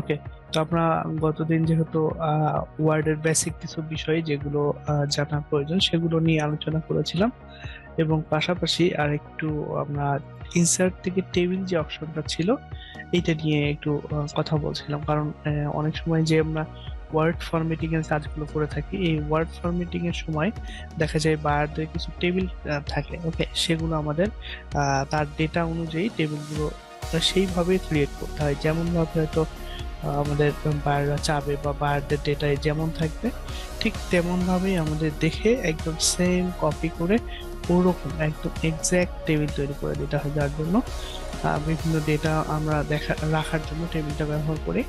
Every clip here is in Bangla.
ওকে, তো আমরা গতদিন যেহেতু ওয়ার্ডের বেসিক কিছু বিষয় যেগুলো জানা প্রয়োজন সেগুলো নিয়ে আলোচনা করেছিলাম, এবং পাশাপাশি আর একটু আমরা ইনসার্ট থেকে টেবিল যে অপশনটা ছিল এইটা নিয়ে একটু কথা বলছিলাম। কারণ অনেক সময় যে আমরা ওয়ার্ড ফরম্যাটিং এর কাজগুলো করে থাকি, এই ওয়ার্ড ফরম্যাটিং এর সময় দেখা যায় বায়ারদের কিছু টেবিল থাকে। ওকে, সেগুলো আমাদের তার ডেটা অনুযায়ী টেবিলগুলো সেইভাবে ক্রিয়েট করতে হয়, যেমন ভাবে হয়তো আমাদের বায়াররা চাবে বা বায়ারদের ডেটায় যেমন থাকবে ঠিক তেমন ভাবেই আমাদের দেখে একদম সেম কপি করে ওরকম একদম এক্সাক্ট টেবিল তৈরি করে দিতে হয়। যার জন্য বিভিন্ন ডেটা আমরা রাখার জন্য টেবিলটা ব্যবহার করি।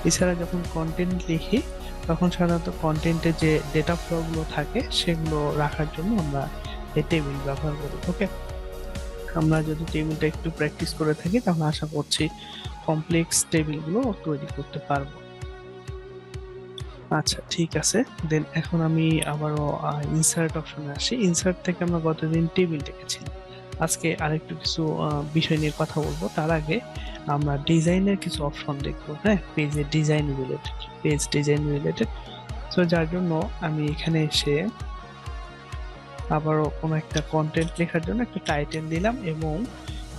এছাড়া যখন কন্টেন্ট লিখি তখন সাধারণত কন্টেন্টে যে ডেটা ফ্লো গুলো থাকে সেগুলো রাখার জন্য আমরা এই টেবিল ব্যবহার করি। ওকে, আমরা যদি টেবিলটা একটু প্র্যাকটিস করে থাকি তাহলে আশা করছি কমপ্লেক্স টেবিলগুলো তৈরি করতে পারবো। আচ্ছা, ঠিক আছে। দেন এখন আমি আবারও ইনসার্ট অপশনে আসি। ইনসার্ট থেকে আমরা গতদিন টেবিল দেখেছিলাম, আজকে আরেকটু কিছু বিষয় নিয়ে কথা বলবো। তার আগে আমরা ডিজাইনের কিছু অপশন দেখবো। হ্যাঁ, পেজের design related, page design related. তো যার জন্য আমি এখানে এসে আবারও কোনো একটা কন্টেন্ট লেখার জন্য একটা টাইটেল দিলাম, এবং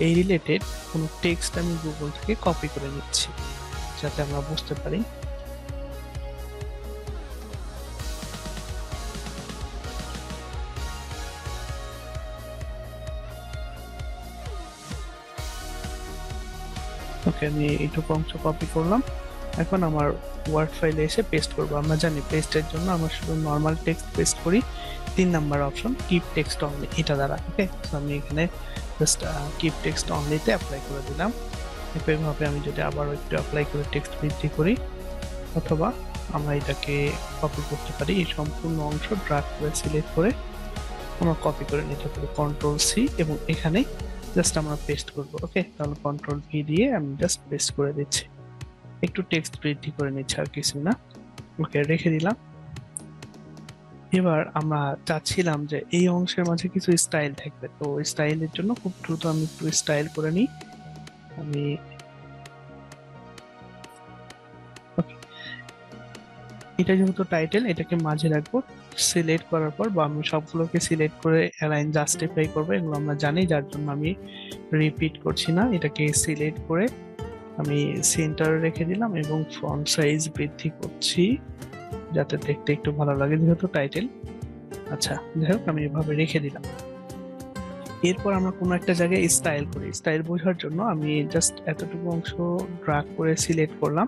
এই রিলেটেড কোনো টেক্সট আমি গুগল থেকে কপি করে নিচ্ছি যাতে আমরা বুঝতে পারি। ওকে, আমি এইটুকু অংশ কপি করলাম। এখন আমার ওয়ার্ড ফাইলে এসে পেস্ট করবো। আমরা জানি পেস্টের জন্য আমরা শুধু নর্মাল টেক্সট পেস্ট করি, 3 number option keep text only, এটা দ্বারা। ওকে, তো আমি এখানে জাস্ট কিপ টেক্সট অনলিতে অ্যাপ্লাই করে দিলাম। একইভাবে আমি যদি আবারও একটু অ্যাপ্লাই করে টেক্সট বৃদ্ধি করি, অথবা আমরা এটাকে কপি করতে পারি, এই সম্পূর্ণ অংশ ড্রাগ করে সিলেক্ট করে আমরা কপি করে নিতে পারি, কন্ট্রোল সি, এবং এখানে জাস্ট আমরা পেস্ট করব। ওকে, তাহলে কন্ট্রোল ভি দিয়ে আমি জাস্ট পেস্ট করে দিচ্ছি, একটু টেক্সট বৃদ্ধি করে নিচ্ছি, আর কিছু না। ওকে, রেখে দিলাম। এবার আমরা চাচ্ছিলাম যে এই অংশের মাঝে কিছু স্টাইল থাকবে, তো স্টাইলের জন্য খুব দ্রুত আমি একটু স্টাইল করে নিই। আমি ওকে, এটা যেহেতু টাইটেল, এটাকে মাঝে রাখবো। সিলেক্ট করার পর, বা আমি সবগুলোকে সিলেক্ট করে অ্যালাইন জাস্টিফাই করবো, এগুলো আমরা জানি, যার জন্য আমি রিপিট করছি না। এটাকে সিলেক্ট করে আমি সেন্টারে রেখে দিলাম, এবং ফন্ট সাইজ বৃদ্ধি করছি যাতে দেখতে একটু ভালো লাগে, যেহেতু টাইটেল। আচ্ছা, যাই হোক, আমি এভাবে রেখে দিলাম। এরপর আমরা কোনো একটা জায়গায় স্টাইল করি, স্টাইল বোঝার জন্য আমি জাস্ট এতটুকু অংশ ড্রাগ করে সিলেক্ট করলাম।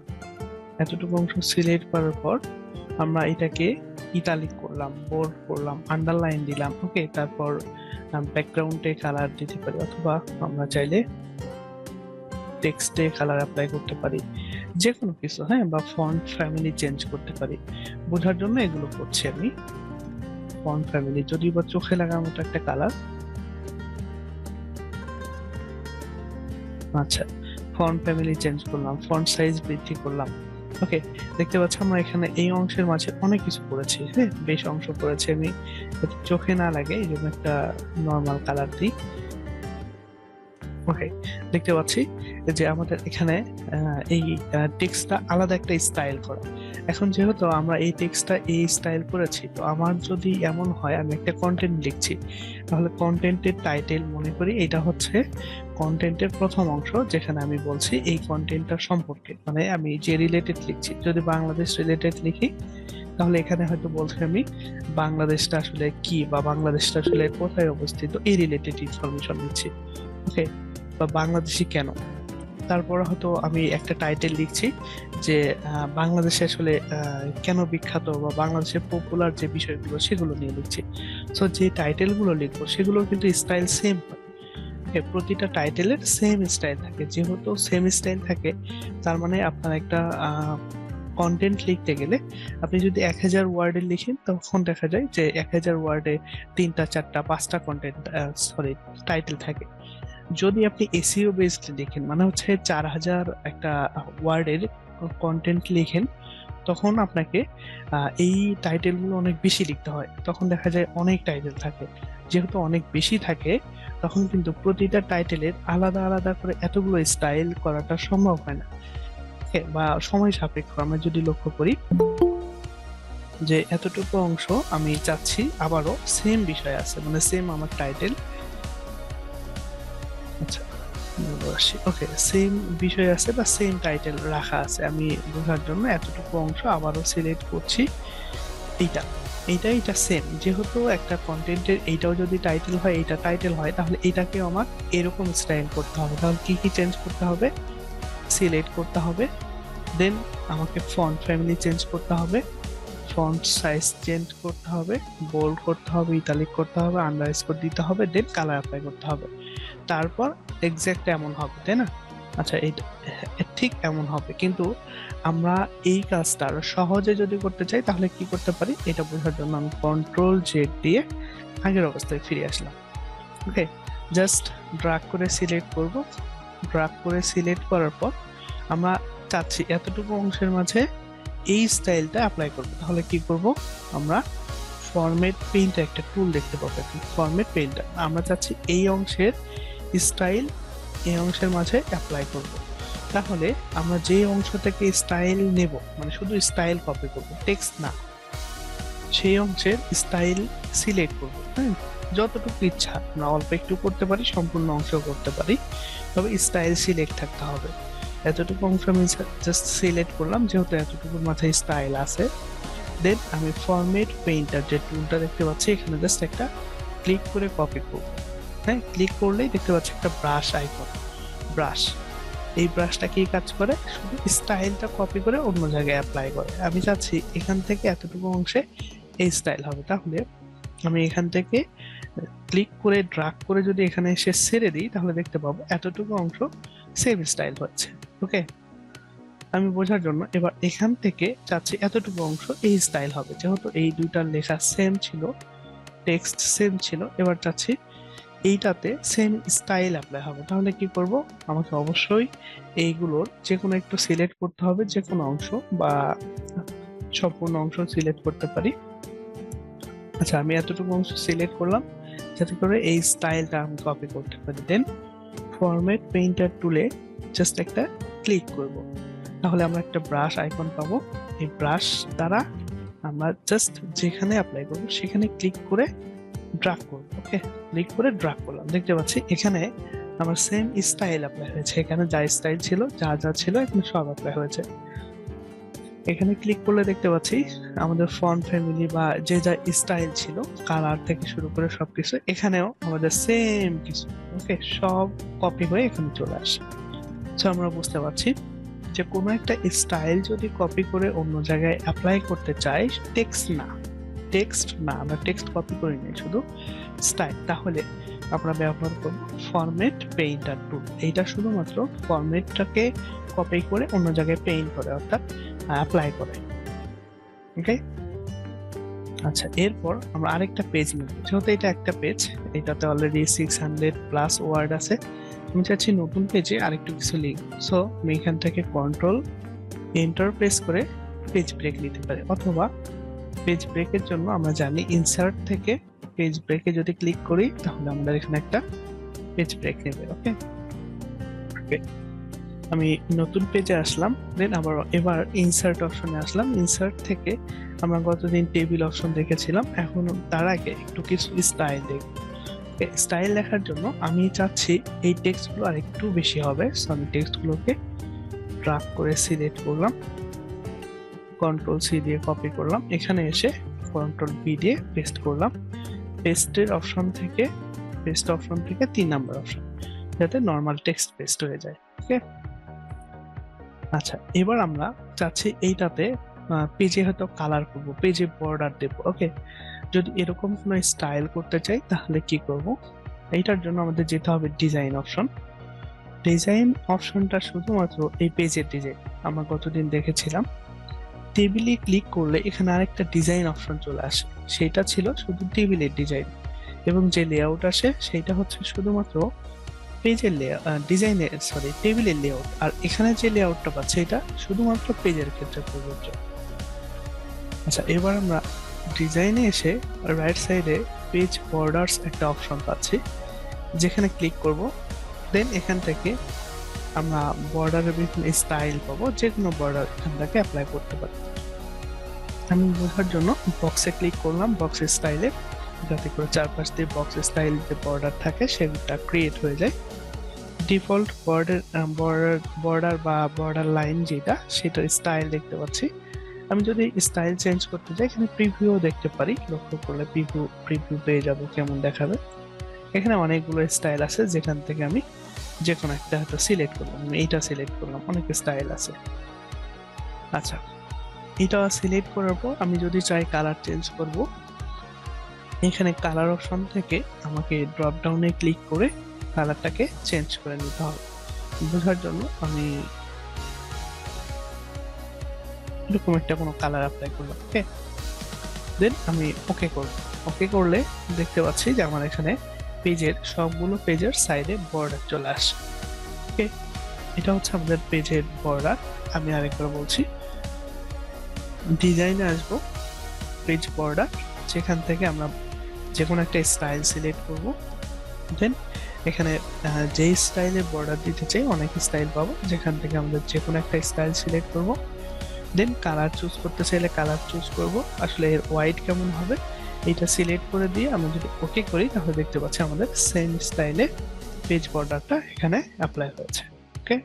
এতটুকু অংশ সিলেক্ট করার পর আমরা এটাকে ইটালিক করলাম, বোল্ড করলাম, আন্ডারলাইন দিলাম। ওকে, তারপর ব্যাকগ্রাউন্ডে কালার দিতে পারি, অথবা আমরা চাইলে টেক্সটে কালার অ্যাপ্লাই করতে পারি, যে কোনো কিছু। হ্যাঁ, বা ফন্ট ফ্যামিলি চেঞ্জ করতে পারি। বোঝার জন্য এগুলো করছি আমি। ফন্ট ফ্যামিলি যদি বা চোখে লাগার মতো একটা কালার। আচ্ছা, ফন্ট ফ্যামিলি চেঞ্জ করলাম, ফন্ট সাইজ বৃদ্ধি করলাম। ওকে, দেখতে পাচ্ছি আমরা এখানে এই অংশের মাঝে অনেক কিছু করেছি। হ্যাঁ, বেশ অংশ করেছি আমি, যাতে চোখে না লাগে এই জন্য একটা নর্মাল কালার দিই। ওকে, দেখতে পাচ্ছি যে আমাদের এখানে এই টেক্সটটা আলাদা একটা স্টাইল করা। এখন যেহেতু আমরা এই টেক্সটটা এই স্টাইল করেছি, তো আমার যদি এমন হয় আমি একটা কন্টেন্ট লিখছি, তাহলে কন্টেন্টের টাইটেল মনে করি এটা হচ্ছে কন্টেন্টের প্রথম অংশ, যেখানে আমি বলছি এই কন্টেন্টটা সম্পর্কে, মানে আমি যে রিলেটেড লিখছি। যদি বাংলাদেশ রিলেটেড লিখি তাহলে এখানে হয়তো বলছি আমি বাংলাদেশটা আসলে কি, বা বাংলাদেশটা আসলে কোথায় অবস্থিত, এই রিলেটেড ইনফরমেশন দিচ্ছি। ওকে, বা বাংলাদেশি কেন। তারপর হয়তো আমি একটা টাইটেল লিখছি যে বাংলাদেশে আসলে কেন বিখ্যাত, বা বাংলাদেশের পপুলার যে বিষয়গুলো সেগুলো নিয়ে লিখছি। সো যে টাইটেল গুলো লিখবো সেগুলোর কিন্তু স্টাইল সেম হয়। প্রতিটা টাইটেলের সেম স্টাইল থাকে, যেহেতু সেম স্টাইল থাকে তার মানে আপনার একটা কন্টেন্ট লিখতে গেলে আপনি যদি 1000 ওয়ার্ডে লিখেন তখন দেখা যায় যে 1000 ওয়ার্ডে 3টা 4টা 5টা কন্টেন্ট, সরি, টাইটেল থাকে। যদি আপনি এসইও বেসড লিখেন, মানে হচ্ছে 4000 একটা ওয়ার্ডের কন্টেন্ট লিখেন, তখন আপনাকে এই টাইটেল গুলো অনেক বেশি লিখতে হয়, তখন দেখা যায় অনেক টাইটেল থাকে। যেহেতু অনেক বেশি থাকে তখন কিন্তু প্রতিটা টাইটেলের আলাদা আলাদা করে এতগুলো স্টাইল করাটা সম্ভব হয় না। ওকে, বা সময় সাপেক্ষ। আমরা যদি লক্ষ্য করি যে এতটুকু অংশ আমি চাচ্ছি আবারও সেম বিষয় আছে, মানে সেম আমার টাইটেল। আচ্ছা, ওকে, সেম বিষয় আছে বা সেম টাইটেল রাখা আছে। আমি বোঝার জন্য এতটুকু অংশ আবারও সিলেক্ট করছি। এইটা এইটা সেম, যেহেতু একটা কন্টেন্টের এইটাও যদি টাইটেল হয়, এইটা টাইটেল হয়, তাহলে এটাকেও আমার এরকম স্টাইল করতে হবে। তাহলে কি কি চেঞ্জ করতে হবে? সিলেক্ট করতে হবে, দেন আমাকে ফন্ট ফ্যামিলি চেঞ্জ করতে হবে, ফন্ট সাইজ চেঞ্জ করতে হবে, বোল্ড করতে হবে, ইটালিক করতে হবে, আন্ডারস্কোর দিতে হবে, দেন কালার অ্যাপ্লাই করতে হবে। তারপর এক্সাক্ট এমন হবে, তাই না? আচ্ছা, এইটা ঠিক এমন হবে, কিন্তু আমরা এই কাজটা আরো সহজে যদি করতে চাই তাহলে কি করতে পারি, এটা বোঝার জন্য আমি কন্ট্রোল জেড দিয়ে আগের অবস্থায় ফিরে আসলাম। ওকে, জাস্ট ড্রাগ করে সিলেক্ট করব। ড্রাগ করে সিলেক্ট করার পর আমরা চাচ্ছি এতটুকু অংশের মাঝে এই স্টাইলটা অ্যাপ্লাই করব। তাহলে কি করব, আমরা ফরম্যাট পেইন্ট একটা টুল দেখতে পাবো। ফরম্যাট পেইন্ট আমরা চাচ্ছি এই অংশের স্টাইল এই অংশের মাঝে অ্যাপ্লাই করব। তাহলে আমরা যে অংশ থেকে স্টাইল নেব, মানে শুধু স্টাইল কপি করব, টেক্সট না, সেই অংশের স্টাইল সিলেক্ট করব। হ্যাঁ, যতটুকু ইচ্ছা আমরা অল্প একটু করতে পারি, সম্পূর্ণ অংশ করতে পারি, তবে স্টাইল সিলেক্ট থাকতে হবে। এতটুকু অংশ আমি জাস্ট সিলেক্ট করলাম, যেহেতু এতটুকুর মাথায় স্টাইল আছে। দেন আমি ফরম্যাট পেইন্টার যে টুলটা দেখতে পাচ্ছি, এখানে জাস্ট একটা ক্লিক করে কপি করব। হ্যাঁ, ক্লিক করলেই দেখতে পাচ্ছি একটা ব্রাশ আইকন, ব্রাশ। এই ব্রাশটা কি কাজ করে, শুধু স্টাইলটা কপি করে অন্য জায়গায় অ্যাপ্লাই করে। আমি চাচ্ছি এখান থেকে এতটুকু অংশে এই স্টাইল হবে, তাহলে আমি এখান থেকে ক্লিক করে ড্রাগ করে যদি এখানে এসে ছেড়ে দিই, তাহলে দেখতে পাবো এতটুকু অংশ সেম স্টাইল হচ্ছে। ওকে, আমি বোঝার জন্য এবার এখান থেকে চাচ্ছি এতটুকু অংশ এই স্টাইল হবে, যেহেতু এই দুইটার লেখা সেম ছিল, টেক্সট সেম ছিল, এবার চাচ্ছি এইটাতে সেম স্টাইল অ্যাপ্লাই হবে। তাহলে কি করব, আমাকে অবশ্যই এইগুলোর যে কোনো একটু সিলেক্ট করতে হবে, যে কোনো অংশ বা সম্পূর্ণ অংশ সিলেক্ট করতে পারি। আচ্ছা, আমি এতটুকু অংশ সিলেক্ট করলাম যাতে করে এই স্টাইলটা আমি কপি করতে পারি। দেন ফরম্যাট পেইন্টার টুলে জাস্ট একটা ক্লিক করব, তাহলে আমরা একটা ব্রাশ আইকন পাবো। এই ব্রাশ দ্বারা আমরা জাস্ট যেখানে অ্যাপ্লাই করব সেখানে ক্লিক করে ড্রাগ করব। ওকে, ক্লিক করে ড্রাগ করলাম, দেখতে পাচ্ছি এখানে আমার সেম স্টাইল অ্যাপ্লাই হয়েছে। এখানে যা স্টাইল ছিল, যা যা ছিল, এখানে সব অ্যাপ্লাই হয়েছে। এখানে ক্লিক করলে দেখতে পাচ্ছি আমাদের ফন্ট ফ্যামিলি বা যে যা স্টাইল ছিল, কালার থেকে শুরু করে সবকিছু এখানেও আমাদের সেম কিছু। ওকে, সব কপি হয়ে এখানে চলে আসে। তো আমরা বুঝতে পারছি যে কোনো একটা স্টাইল যদি কপি করে অন্য জায়গায় অ্যাপ্লাই করতে চাই, টেক্সট না, আমরা টেক্সট কপি করি নাই, শুধু স্টাইল, তাহলে আমরা ব্যবহার করব ফরম্যাট পেইন্টার টুল। এইটা শুধুমাত্র ফরম্যাটটাকে কপি করে অন্য জায়গায় পেইন্ট করে, অর্থাৎ অ্যাপ্লাই করে। ওকে, আচ্ছা, এরপর আমরা আরেকটা পেজ নেব। যেহেতু এটা একটা পেজ, এটাতে অলরেডি 600+ ওয়ার্ড আছে, আমি চাচ্ছি নতুন পেজে আরেকটু কিছু লিখব। সো আমি এখান থেকে কন্ট্রোল এন্টার প্রেস করে পেজ ব্রেক নিতে পারি, অথবা পেজ ব্রেকের জন্য আমরা জানি ইনসার্ট থেকে পেজ ব্রেকে যদি ক্লিক করি তাহলে আমাদের এখানে একটা পেজ ব্রেক নেবে। ওকে, আমি নতুন পেজে আসলাম, দেন আবার এবার ইনসার্ট অপশনে আসলাম। ইনসার্ট থেকে আমরা গতদিন টেবিল অপশন দেখেছিলাম, এখন তার আগে একটু কিছু স্টাইল দেখব। স্টাইল লেখার জন্য আমি চাচ্ছি এই টেক্সটগুলো আর একটু বেশি হবে, সো আমি টেক্সটগুলোকে ড্রাগ করে সিলেক্ট করলাম, কন্ট্রোল সি দিয়ে কপি করলাম, এখানে এসে কন্ট্রোল বি দিয়ে পেস্ট করলাম। পেস্ট অপশন থেকে 3 নাম্বার অপশন, যাতে নর্মাল টেক্সট পেস্ট হয়ে যায়। ওকে, আচ্ছা, এবার আমরা চাচ্ছি এইটাতে পেজে হয়তো কালার করব, পেজে বর্ডার দেব। ওকে, যদি এরকম কোনো স্টাইল করতে চাই তাহলে কি করব, এইটার জন্য আমাদের যেতে হবে ডিজাইন অপশন। ডিজাইন অপশনটা শুধুমাত্র এই পেজের ডিজাইন আমরা গতদিন দেখেছিলাম। টেবিলে ক্লিক করলে এখানে আরেকটা ডিজাইন অপশন চলে আসে, সেটা ছিল শুধু টেবিলের ডিজাইন, এবং যে লেআউট আসে সেটা হচ্ছে শুধুমাত্র পেজের ডিজাইনের টেবিলের লেআউট। আর এখানে যে লেআউটটা পাচ্ছে এটা শুধুমাত্র পেজের ক্ষেত্রে প্রযোজ্য। আচ্ছা, এবার আমরা ডিজাইনে এসে রাইট সাইডে পেজ বর্ডার্স একটা অপশন পাচ্ছি, যেখানে ক্লিক করব। দেন এখান থেকে আমরা বর্ডারের বিভিন্ন স্টাইল পাবো, যে কোনো বর্ডার এখান থেকে অ্যাপ্লাই করতে পারি। আমি বোঝার জন্য বক্সে ক্লিক করলাম, বক্স স্টাইলে, যাতে করে চারপাশ দিয়ে বক্স স্টাইল যে বর্ডার থাকে সেটা ক্রিয়েট হয়ে যায়। ডিফল্ট বর্ডার বা বর্ডার লাইন যেটা, সেটার স্টাইল দেখতে পাচ্ছি। আমি যদি স্টাইল চেঞ্জ করতে চাই, এখানে প্রিভিউ দেখতে পারি, লক্ষ্য করলে প্রিভিউ পেয়ে যাব কেমন দেখাবে। এখানে অনেকগুলো স্টাইল আছে, যেখান থেকে আমি যে কোনো একটা হয়তো সিলেক্ট করলাম, আমি এইটা সিলেক্ট করলাম, অনেক স্টাইল আছে। আচ্ছা, এটা সিলেক্ট করার পর আমি যদি চাই কালার চেঞ্জ করব, এখানে কালার অপশন থেকে আমাকে ড্রপ ডাউনে ক্লিক করে কালারটাকে চেঞ্জ করে নিতে হবে। বোঝার জন্য আমি এরকম একটা কোনো কালার অ্যাপ্লাই করলাম, ওকে, দেন আমি ওকে করব। ওকে করলে দেখতে পাচ্ছি যে আমার এখানে সবগুলো পেজের সাইডে বর্ডার চলে আসে। ওকে, এটা হচ্ছে আমাদের পেজের বর্ডার। আমি আরেকবার বলছি, ডিজাইনে আসবো, পেজ বর্ডার, যেখান থেকে আমরা যে কোনো একটা স্টাইল সিলেক্ট করব। দেন এখানে যেই স্টাইলে বর্ডার দিতে চাই, অনেক স্টাইল পাবো, যেখান থেকে আমাদের যে কোনো একটা স্টাইল সিলেক্ট করব। দেন কালার চুজ করতে চাইলে কালার চুজ করব, আসলে এর হোয়াইট কেমন হবে এটা সিলেক্ট করে দিয়ে আমরা যদি ওকে করি, তাহলে দেখতে পাচ্ছি আমাদের সেম স্টাইলে পেজ বর্ডারটা এখানে অ্যাপ্লাই হয়েছে। ওকে,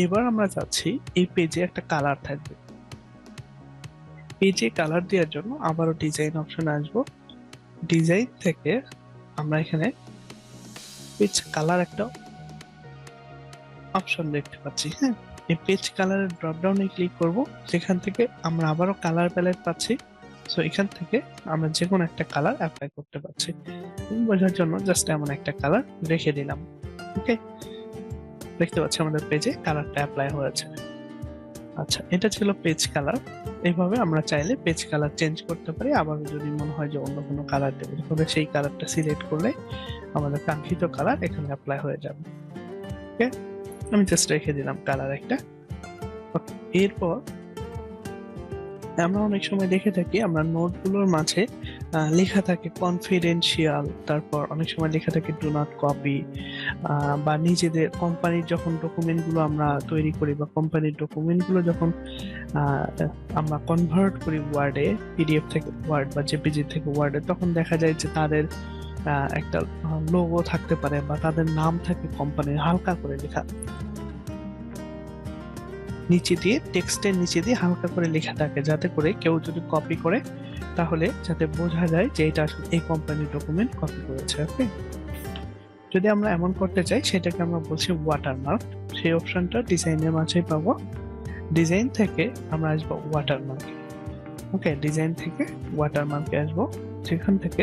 এবার আমরা চাচ্ছি এই পেজে একটা কালার থাকবে। পেজে কালার দেওয়ার জন্য আবারও ডিজাইন অপশনে আসবো। ডিজাইন থেকে আমরা এখানে পেজ কালার একটা অপশন দেখতে পাচ্ছি। হ্যাঁ, এই পেজ কালারের ড্রপ ডাউনে ক্লিক করব, যেখান থেকে আমরা আবারও কালার প্যালেট পাচ্ছি। সো এখান থেকে আমরা যে কোনো একটা কালার অ্যাপ্লাই করতে পারছি। বোঝার জন্য জাস্ট এমন একটা কালার রেখে দিলাম। ওকে, দেখতে পাচ্ছি আমাদের পেজে কালারটা অ্যাপ্লাই হয়েছে। আচ্ছা, এটা ছিল পেজ কালার। এইভাবে আমরা চাইলে পেজ কালার চেঞ্জ করতে পারি। আবার যদি মনে হয় যে অন্য কোনো কালার দেবো, তাহলে সেই কালারটা সিলেক্ট করলে আমাদের কাঙ্ক্ষিত কালার এখানে অ্যাপ্লাই হয়ে যাবে। ওকে, আমি জাস্ট রেখে দিলাম কালার একটা। এরপর আমরা অনেক সময় দেখে থাকি, আমরা নোটগুলোর মাঝে লেখা থাকে কনফিডেন্সিয়াল, তারপর অনেক সময় লেখা থাকে ডু নট কপি, বা নিজেদের কোম্পানির যখন ডকুমেন্টগুলো আমরা তৈরি করি বা কোম্পানির ডকুমেন্টগুলো যখন আমরা কনভার্ট করি ওয়ার্ডে, পিডিএফ থেকে ওয়ার্ড বা জেপিজি থেকে ওয়ার্ডে, তখন দেখা যায় যে তাদের একটা লোগো থাকতে পারে বা তাদের নাম থাকে কোম্পানির হালকা করে লেখা, নিচে দিয়ে টেক্সটের নিচে দিয়ে হালকা করে লেখা থাকে, যাতে করে কেউ যদি কপি করে তাহলে যাতে বোঝা যায় যে এটা আসলে এই কোম্পানির ডকুমেন্ট কপি করেছে। ওকে, যদি আমরা এমন করতে চাই, সেটাকে আমরা বলছি ওয়াটারমার্ক। সেই অপশনটা ডিজাইনের মাঝে পাবো। ডিজাইন থেকে আমরা আসবো ওয়াটারমার্ক। ওকে, ডিজাইন থেকে ওয়াটারমার্কে আসবো, সেখান থেকে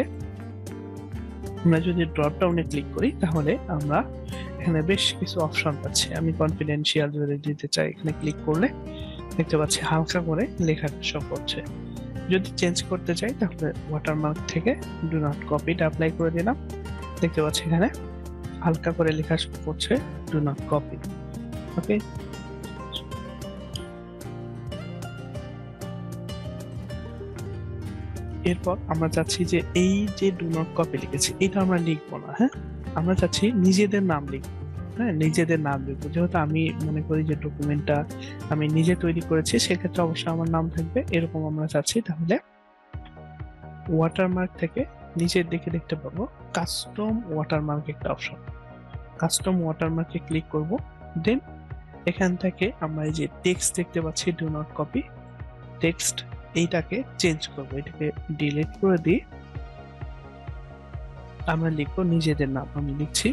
আমরা যদি ড্রপ ডাউনে ক্লিক করি, তাহলে আমরা এখানে বেশ কিছু অপশন পাচ্ছি। আমি কনফিডেন্সিয়াল যদি দিতে চাই, এখানে ক্লিক করলে দেখতে পাচ্ছি হালকা করে লেখাটা শো করছে। যদি চেঞ্জ করতে চাই, তাহলে ওয়াটারমার্ক থেকে ডু নট কপিটা অ্যাপ্লাই করে দিলাম। দেখতে পাচ্ছি এখানে হালকা করে লেখা শো করছে ডু নট কপি। ওকে, এরপর আমরা চাচ্ছি যে এই যে ডু নট কপি লিখেছি, এটা আমরা লিখবো না। হ্যাঁ, আমরা চাচ্ছি নিজেদের নাম লিখবো। হ্যাঁ, নিজেদের নাম লিখবো, যেহেতু আমি মনে করি যে ডকুমেন্টটা আমি নিজে তৈরি করেছি, সেক্ষেত্রে অবশ্যই আমার নাম থাকবে, এরকম আমরা চাচ্ছি। তাহলে ওয়াটারমার্ক থেকে নিচের দিকে দেখতে পাবো কাস্টম ওয়াটারমার্ক একটা অপশন। কাস্টম ওয়াটারমার্কে ক্লিক করব। দেন এখান থেকে আমরা এই যে টেক্সট দেখতে পাচ্ছি ডু নট কপি টেক্সট, এইটাকে চেঞ্জ করবো, এটাকে ডিলিট করে দিয়ে আমরা লিখবো নিজেদের নাম। আমি লিখছি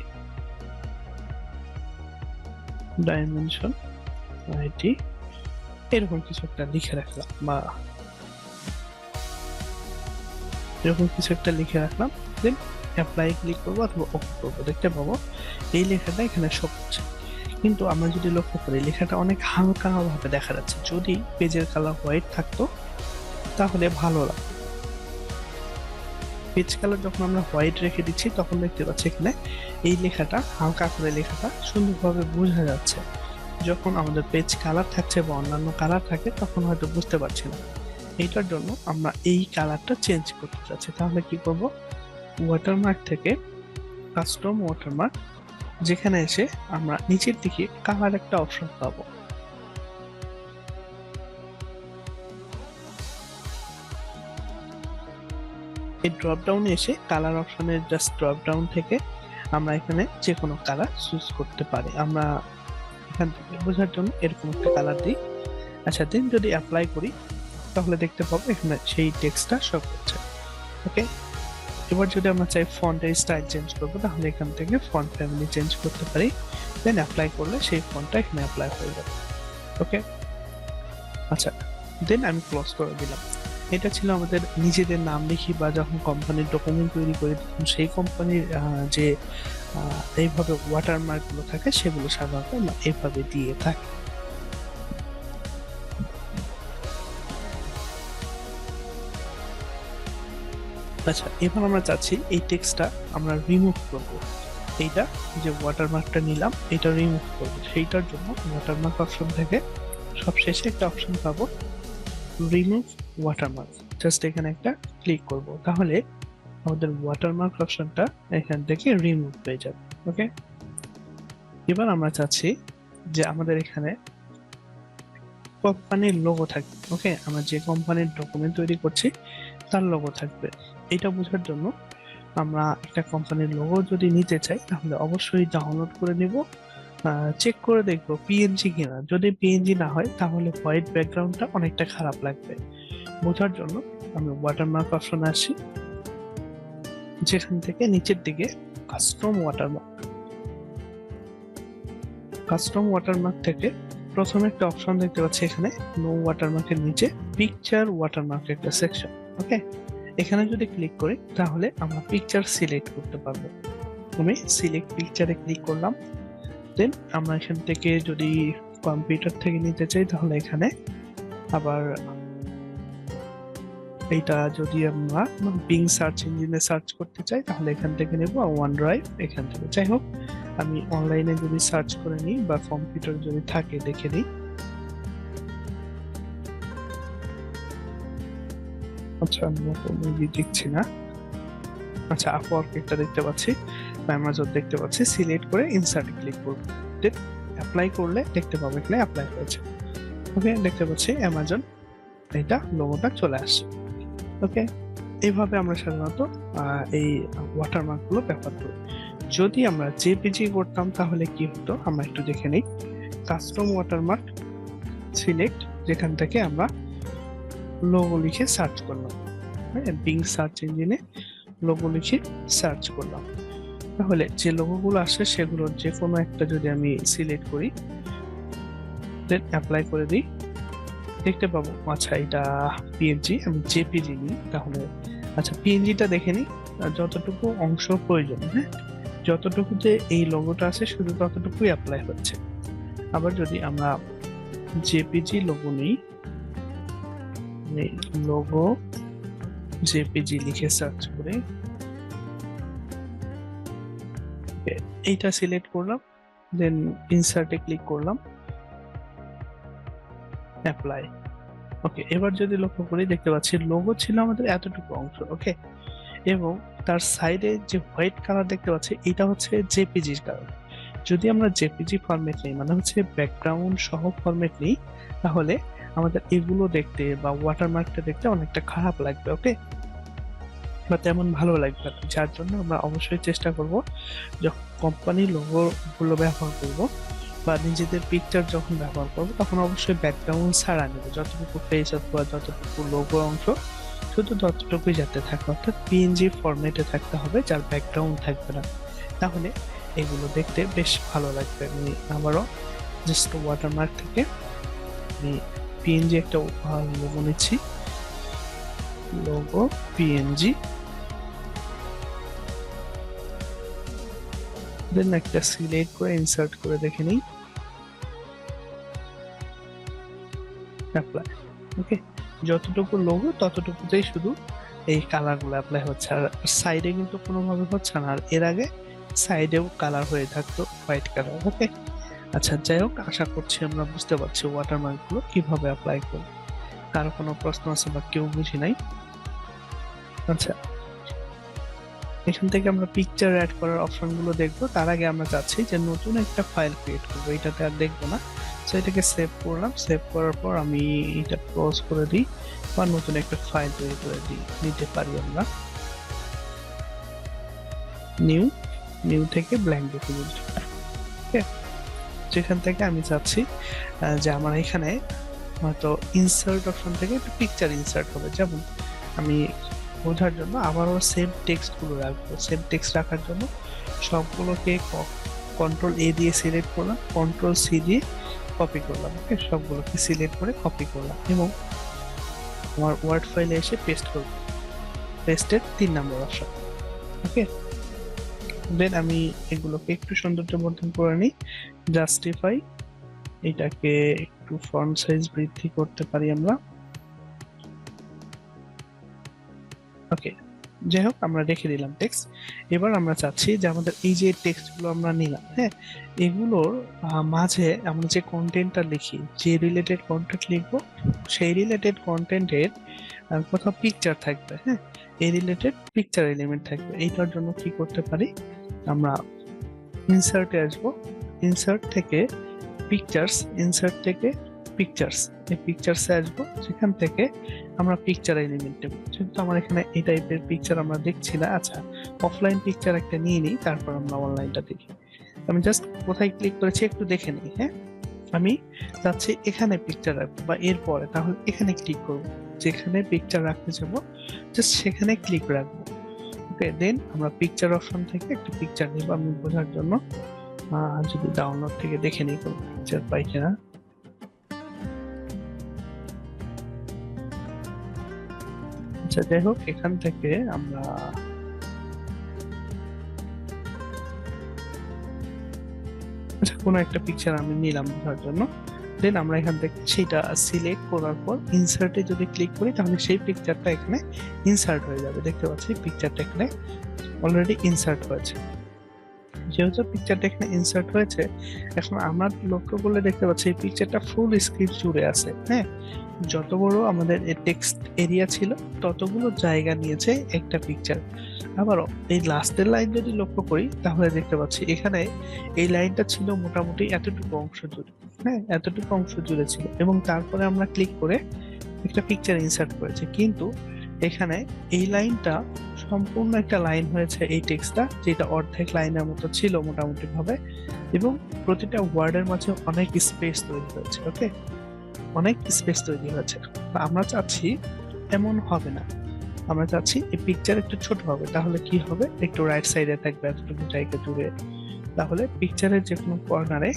ডাইমেনশন আইটি, এরকম কিছু একটা লিখে রাখলাম, বা এরকম কিছু একটা লিখে রাখলাম। দেন অ্যাপ্লাই ক্লিক করবো অথবা ওকে করবো। দেখতে পাবো এই লেখাটা এখানে শো করছে, কিন্তু আমরা যদি লক্ষ্য করি লেখাটা অনেক হালকা ভাবে দেখা যাচ্ছে। যদি পেজের কালার হোয়াইট থাকতো তাহলে ভালো লাগতো। পেজ কালার যখন আমরা হোয়াইট রেখে দিচ্ছি, তখন দেখতে পাচ্ছি এখানে এই লেখাটা হালকা করে লেখাটা সুন্দরভাবে বোঝা যাচ্ছে। যখন আমাদের পেজ কালার থাকছে বা অন্যান্য কালার থাকে, তখন হয়তো বুঝতে পারছি না। এইটার জন্য আমরা এই কালারটা চেঞ্জ করতে চাচ্ছি। তাহলে কি করব, ওয়াটারমার্ক থেকে কাস্টম ওয়াটারমার্ক যেখানে এসে আমরা নিচের দিকে কালার একটা অপশন পাবো। এই ড্রপ ডাউনে এসে কালার অপশনের জাস্ট ড্রপ ডাউন থেকে আমরা এখানে যে কোনো কালার চুজ করতে পারি। আমরা এখান থেকে বোঝার জন্য এরকম একটা কালার দিই। আচ্ছা, দেন যদি অ্যাপ্লাই করি তাহলে দেখতে পাবো এখানে সেই টেক্সটটা শো করছে। ওকে, এবার যদি আমরা চাই ফন্টের স্টাইল চেঞ্জ করবো তাহলে এখান থেকে ফন্ট ফ্যামিলি চেঞ্জ করতে পারি। দেন অ্যাপ্লাই করলে সেই ফন্টটা এখানে অ্যাপ্লাই হয়ে যাবে। ওকে, আচ্ছা, দেন আমি ক্লোজ করে দিলাম। এটা ছিল আমাদের নিজেদের নাম লিখি বা যখন কোম্পানির ডকুমেন্ট তৈরি করি তখন সেই কোম্পানির যে এইভাবে ওয়াটারমার্ক গুলো থাকে সেগুলো সাধারণত আমরা এইভাবে দিয়ে থাকি। আচ্ছা, এবার আমরা চাচ্ছি এই টেক্সটটা আমরা রিমুভ করব। এইটা যে ওয়াটারমার্কটা নিলাম এটা রিমুভ করব। সেইটার জন্য ওয়াটারমার্ক অপশন থেকে সবশেষে একটা অপশন পাবো, রিমুভ ওয়াটারমার্ক। জাস্ট এখানে একটা ক্লিক করব, তাহলে আমাদের ওয়াটারমার্ক অপশনটা এখান থেকে রিমুভ হয়ে যাবে। ওকে, এবার আমরা চাচ্ছি যে আমাদের এখানে কোম্পানির লোগো থাকবে। ওকে, আমরা যে কোম্পানির ডকুমেন্ট তৈরি করছি তার লোগো থাকবে। এটা বোঝার জন্য আমরা একটা কোম্পানির লোগো যদি নিতে চাই তাহলে অবশ্যই ডাউনলোড করে নিব, চেক করে দেখবো পিএনজি কিনা। যদি পিএনজি না হয় তাহলে হোয়াইট ব্যাকগ্রাউন্ডটা অনেকটা খারাপ লাগবে। বোঝার জন্য আমি ওয়াটারমার্ক অপশনে আসি, যেখান থেকে নিচের দিকে কাস্টম ওয়াটারমার্ক থেকে প্রথমে একটা অপশন দেখতে পাচ্ছি এখানে নো ওয়াটারমার্কের নিচে পিকচার ওয়াটারমার্ক একটা সেকশন। ওকে, এখানে যদি ক্লিক করি তাহলে আমরা পিকচার সিলেক্ট করতে পারবো। আমি সিলেক্ট পিকচারে ক্লিক করলাম। দেন আমরা এখান থেকে যদি কম্পিউটার থেকে নিতে চাই তাহলে এখানে আবার এইটা যদি আমরা বিং সার্চ ইঞ্জিনে সার্চ করতে চাই তাহলে এখান থেকে নেব, ওয়ান ড্রাইভ এখান থেকে। যাই হোক, আমি অনলাইনে যদি সার্চ করে নিই বা কম্পিউটার যদি থাকে দেখে নিই। আচ্ছা, আমি মেবি দেখছি না। আচ্ছা, আপওয়ার্ক একটা দেখতে পাচ্ছি, অ্যামাজন দেখতে পাচ্ছি। সিলেক্ট করে ইনসার্টে ক্লিক করব, দেন অ্যাপ্লাই করলে দেখতে পাবো এখানে অ্যাপ্লাই হয়েছে। ওকে, দেখতে পাচ্ছি অ্যামাজন এটা লোগোটা চলে আসছে। ওকে, এইভাবে আমরা সাধারণত এই ওয়াটারমার্ক গুলো ব্যবহার করি। যদি আমরা জেপিজি করতাম তাহলে কি হতো আমরা একটু দেখে নিই। কাস্টম ওয়াটারমার্ক সিলেক্ট, যেখান থেকে আমরা লোগো লিখে সার্চ করলাম, বিং সার্চ ইঞ্জিনে লোগো লিখে সার্চ করলাম, তাহলে যে লোগোগুলো আসে সেগুলোর যে কোনো একটা যদি আমি সিলেক্ট করি দেন অ্যাপ্লাই করে দিই, দেখতে পাবো আচ্ছা এটা পিএনজি। আমি জেপিজি নিই তাহলে, আচ্ছা পিএনজিটা দেখে নিই যতটুকু অংশ প্রয়োজন, হ্যাঁ যতটুকুতে এই লোগোটা আছে শুধু ততটুকুই অ্যাপ্লাই হচ্ছে। আবার যদি আমরা জেপিজি লোগো নিই, লোগো জেপিজি লিখে সার্চ করে এইটা সিলেক্ট করলাম, দেন ইনসার্টে ক্লিক করলাম, অ্যাপ্লাই। ওকে, এবার যদি লক্ষ্য করি দেখতে পাচ্ছি লোগো ছিল আমাদের এতটুকু অংশ। ওকে, এবং তার সাইডে যে হোয়াইট কালার দেখতে পাচ্ছি এটা হচ্ছে জেপিজির কালার। যদি আমরা জেপিজি ফরম্যাট নিই মানে হচ্ছে ব্যাকগ্রাউন্ড সহ ফরম্যাট নিই তাহলে আমাদের এগুলো দেখতে বা ওয়াটারমার্কটা দেখতে অনেকটা খারাপ লাগবে। ওকে, বা তেমন ভালো লাগবে না। যার জন্য আমরা অবশ্যই চেষ্টা করব যখন কোম্পানি লোগো গুলো ব্যবহার করব বা নিজেদের পিকচার যখন ব্যবহার করব তখন অবশ্যই ব্যাকগ্রাউন্ড ছাড়া নেব, যতটুকু ফেস অথবা যতটুকু লোগো অংশ শুধু ততটুকুই যাতে থাকে, অর্থাৎ পিএনজি ফরম্যাটে থাকতে হবে যার ব্যাকগ্রাউন্ড থাকবে না, তাহলে এগুলো দেখতে বেশ ভালো লাগবে। আমি আবারও জাস্ট ওয়াটারমার্ক থেকে আমি পিএনজি একটা লোগো নিচ্ছি, লোগো পিএনজি, দেন একটা সিলেক্ট করে ইনসার্ট করে দেখে নিই, অ্যাপ্লাই। ওকে, যতটুকু লোগো ততটুকুতেই শুধু এই কালার গুলো অ্যাপ্লাই হচ্ছে, আর সাইডে কিন্তু কোনোভাবে হচ্ছে না। আর এর আগে সাইডেও কালার হয়ে থাকতো হোয়াইট কালার। ওকে, আচ্ছা যাই হোক, আশা করছি আমরা বুঝতে পারছি ওয়াটারমার্ক গুলো কিভাবে অ্যাপ্লাই করব। কারো কোনো প্রশ্ন আছে বা কেউ বুঝি নাই? আচ্ছা, এখান থেকে আমরা পিকচার অ্যাড করার অপশন গুলো দেখবো। তার আগে আমরা চাচ্ছি যে নতুন একটা ফাইল ক্রিয়েট করবো, এটাতে আর দেখবো না। তো এটাকে সেভ করলাম, সেভ করার পর আমি এটা ক্লোজ করে দিই বা নতুন একটা ফাইল তৈরি করে দিই, নিতে পারি আমরা নিউ, নিউ থেকে ব্ল্যাঙ্ক ডকুমেন্ট। ওকে, যেখান থেকে আমি চাচ্ছি যে আমার এখানে হয়তো ইনসার্ট অপশন থেকে একটা পিকচার ইনসার্ট হবে। যেমন আমি বোঝার জন্য আবারও সেম টেক্সট গুলো রাখবো। সেম টেক্সট রাখার জন্য সবগুলোকে কন্ট্রোল এ দিয়ে সিলেক্ট করলাম, কন্ট্রোল সি দিয়ে কপি করলাম। ওকে, সবগুলোকে সিলেক্ট করে কপি করলাম এবং আমার ওয়ার্ড ফাইলে এসে পেস্ট করব। পেস্টের 3 নম্বর অপশন। ওকে, দেন আমি এগুলোকে একটু সৌন্দর্যবর্ধন করে নিই। জাস্টিফাই, এটাকে একটু ফন্ট সাইজ বৃদ্ধি করতে পারি আমরা। ওকে, যাই হোক আমরা রেখে দিলাম টেক্সট। এবার আমরা চাচ্ছি যে আমাদের এই যে টেক্সট গুলো আমরা নিলাম, হ্যাঁ, এগুলোর মাঝে আমরা যে কন্টেন্টটা লিখি, যে রিলেটেড কন্টেন্ট লিখবো, সেই রিলেটেড কন্টেন্টের কোথাও পিকচার থাকবে। হ্যাঁ, এই রিলেটেড পিকচার এলিমেন্ট থাকবে। এইটার জন্য কি করতে পারি, আমরা ইনসার্টে আসবো, ইনসার্ট থেকে পিকচার্স, ইনসার্ট থেকে পিকচার্স, এই পিকচার্সে আসবো। সেখান থেকে আমরা পিকচার এলিমেন্ট নেব। যেহেতু আমার এখানে এই টাইপের পিকচার আমরা দেখছি না, আচ্ছা অফলাইন পিকচার একটা নিয়ে নিই, তারপর আমরা অনলাইনটা দেখি। আমি জাস্ট কোথায় ক্লিক করেছি একটু দেখে নিই। হ্যাঁ, আমি চাচ্ছি এখানে পিকচার রাখবো বা এরপরে, তাহলে এখানে ক্লিক করব, যেখানে পিকচার রাখতে যাব জাস্ট সেখানে ক্লিক রাখবো। ওকে, দেন আমরা পিকচার অপশন থেকে একটা পিকচার নিব। আমি বোঝার জন্য যদি ডাউনলোড থেকে দেখে নিই কোনো পিকচার পাই কিনা। আচ্ছা, যাই হোক এখান থেকে আমরা আচ্ছা কোনো একটা পিকচার আমি নিলাম বোঝার জন্য। দেন আমরা এখান থেকে সেটা সিলেক্ট করার পর ইনসার্টে যদি ক্লিক করি তাহলে সেই পিকচারটা এখানে ইনসার্ট হয়ে যাবে। দেখতে পাচ্ছি পিকচারটা এখানে অলরেডি ইনসার্ট হয়েছে। যেহেতু পিকচারটা এখানে ইনসার্ট হয়েছে, এখন আমরা লক্ষ্য করলে দেখতে পাচ্ছি এই পিকচারটা ফুল স্ক্রিন জুড়ে আছে। হ্যাঁ, যত বড় আমাদের টেক্সট এরিয়া ছিল ততগুলো জায়গা নিয়েছে একটা পিকচার। আবারও এই লাস্টের লাইন যদি লক্ষ্য করি তাহলে দেখতে পাচ্ছি এখানে এই লাইনটা ছিল মোটামুটি এতটুকু অংশ জুড়ে। হ্যাঁ, এতটুকু অংশ জুড়ে ছিল এবং তারপরে আমরা ক্লিক করে একটা পিকচার ইনসার্ট করেছি, কিন্তু এখানে এই লাইনটা সম্পূর্ণ একটা লাইন হয়েছে, এই টেক্সটটা যেটা অর্ধেক লাইনের মতো ছিল মোটামুটি ভাবে, এবং প্রতিটা ওয়ার্ডের মাঝে অনেক স্পেস তৈরি হয়েছে। ওকে, অনেক স্পেস তৈরি হয়েছে। আমরা চাচ্ছি এমন হবে না, আমরা চাচ্ছি এই পিকচার একটু ছোট হবে। তাহলে কি হবে, একটু রাইট সাইডে থাকবে এতটুকু জায়গা জুড়ে। তাহলে পিকচারের যে কোনো কর্নারে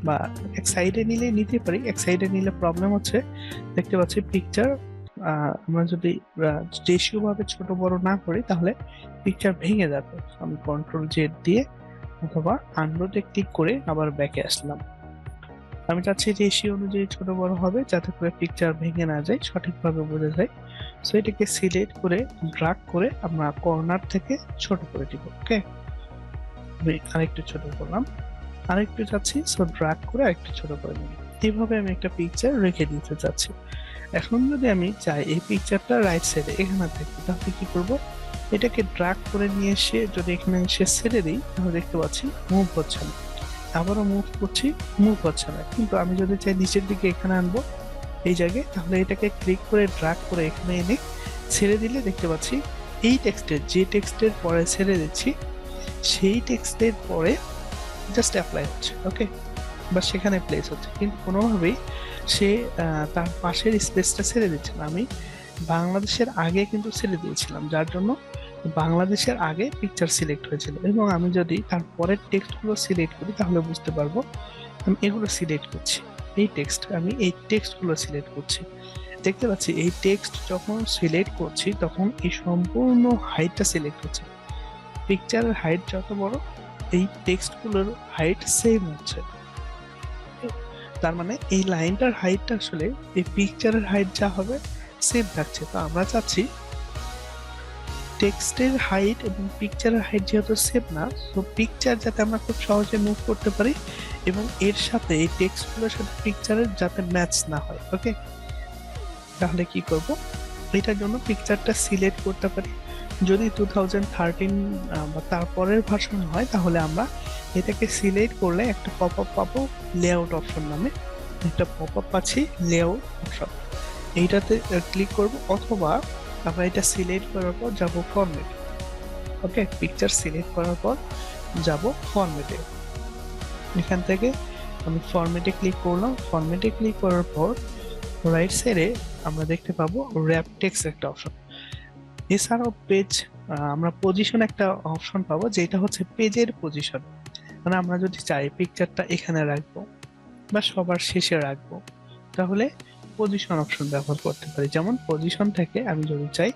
বা এক সাইডে নিলে নিতে পারি, এক সাইডে নিলে প্রবলেম হচ্ছে। দেখতে পাচ্ছি পিকচার আমরা যদি রেশিও ভাবে ছোট বড় না করি তাহলে পিকচার ভেঙে যাবে। আমি কন্ট্রোল জেড দিয়ে অথবা আনডুতে ক্লিক করে আবার ব্যাকে আসলাম। আমি চাচ্ছি রেশিও অনুযায়ী ছোট বড় হবে যাতে করে পিকচার ভেঙে না যায়, সঠিকভাবে বোঝা যায়। সো এটাকে সিলেক্ট করে ড্রাগ করে আমরা কর্নার থেকে ছোট করে দিব। ওকে, আমি আরেকটু ছোট করলাম, আরেকটু চাচ্ছি, সো ড্রাগ করে আরেকটু ছোট করে নিব। এইভাবে আমি একটা পিকচার রেখে দিতে চাচ্ছি। এখন যদি আমি চাই এই পিকচারটা রাইট সাইডে এখানে থাকবে, তাহলে কি করব, এটাকে ড্রাগ করে নিয়ে এসে যদি এখানে এসে ছেড়ে দিই তাহলে দেখতে পাচ্ছি মুভ হচ্ছে না। আবারও মুভ করছি, মুভ হচ্ছে না। কিন্তু আমি যদি চাই নিচের দিকে এখানে আনবো এই জায়গায়, তাহলে এটাকে ক্লিক করে ড্রাগ করে এখানে এনে ছেড়ে দিলে দেখতে পাচ্ছি এই টেক্সটের, যে টেক্সটের পরে ছেড়ে দিচ্ছি সেই টেক্সটের পরে জাস্ট অ্যাপ্লাই হচ্ছে। ওকে, বা সেখানে প্লেস হচ্ছে, কিন্তু কোনোভাবেই সে তার পাশের স্পেসটা ছেড়ে দিচ্ছে না। আমি বাংলাদেশের আগে কিন্তু ছেড়ে দিয়েছিলাম, যার জন্য বাংলাদেশের আগে পিকচার সিলেক্ট হয়েছিল। এবং আমি যদি তার পরের টেক্সটগুলো সিলেক্ট করি তাহলে বুঝতে পারবো আমি এগুলো সিলেক্ট করছি, এই টেক্সট, আমি এই টেক্সটগুলো সিলেক্ট করছি। দেখতে পাচ্ছি এই টেক্সট যখন সিলেক্ট করছি তখন এই সম্পূর্ণ হাইটটা সিলেক্ট হচ্ছে। পিকচারের হাইট যত বড় এই টেক্সটগুলোর হাইট সেম হচ্ছে। তার মানে এই লাইনটার হাইটটা আসলে এই পিকচারের হাইট যা হবে সেম থাকছে। তো আমরা চাচ্ছি টেক্সটের হাইট এবং পিকচারের হাইট যেহেতু সেম না, তো পিকচার যাতে আমরা খুব সহজে মুভ করতে পারি এবং এর সাথে এই টেক্সটগুলোর সাথে পিকচারের যাতে ম্যাচ না হয়। ওকে, তাহলে কি করব, এটার জন্য পিকচারটা সিলেক্ট করতে পারি, যদি 2013 বা তারপরের ভার্সন হয় তাহলে আমরা এটাকে সিলেক্ট করলে একটা পপ আপ পাবো লেআউট অপশন নামে, একটা পপ আপ পাচ্ছি লেআউট অপশন, এইটাতে ক্লিক করব, অথবা আমরা এটা সিলেক্ট করার পর যাব ফরম্যাট। ওকে, পিকচার সিলেক্ট করার পর যাব ফরম্যাটে। এখান থেকে আমি ফরম্যাটে ক্লিক করলাম, ফরম্যাটে ক্লিক করার পর রাইট সাইডে আমরা দেখতে পাবো র্যাপ টেক্সট একটা অপশন। এছাড়াও পেজ, আমরা পজিশন একটা অপশন পাবো, যেটা হচ্ছে পেজের পজিশন। মানে আমরা যদি চাই পিকচারটা এখানে রাখবো বা সবার শেষে রাখবো, তাহলে পজিশন অপশন ব্যবহার করতে পারি। যেমন পজিশন থেকে আমি যদি চাই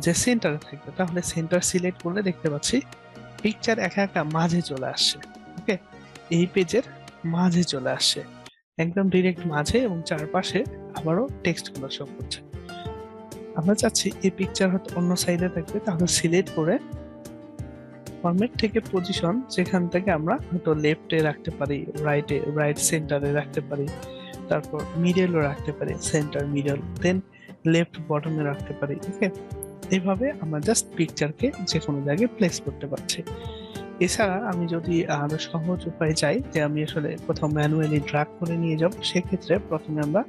যে সেন্টারে থাকবে, তাহলে সেন্টার সিলেক্ট করলে দেখতে পাচ্ছি পিকচার একা একা মাঝে চলে আসছে। ওকে, এই পেজের মাঝে চলে আসছে, একদম ডিরেক্ট মাঝে, এবং চারপাশে আবারও টেক্সট গুলো শো করছে। আমরা চাচ্ছি এই পিকচার হয়তো অন্য সাইডে থাকবে, তাহলে সিলেক্ট করে ফরম্যাট থেকে পজিশন, যেখান থেকে আমরা হয়তো লেফটে রাখতে পারি, রাইট সেন্টারে রাখতে পারি, তারপর মিডলও রাখতে পারি, সেন্টার মিডল, দেন লেফট বটমে রাখতে পারি। ওকে, এইভাবে আমরা জাস্ট পিকচারকে যে কোনো জায়গায় প্লেস করতে পারছি। এছাড়া আমি যদি আরো সহজ উপায় চাই যে আমি আসলে কোথাও ম্যানুয়ালি ড্র্যাগ করে নিয়ে যাব, সেক্ষেত্রে প্রথমে আমরা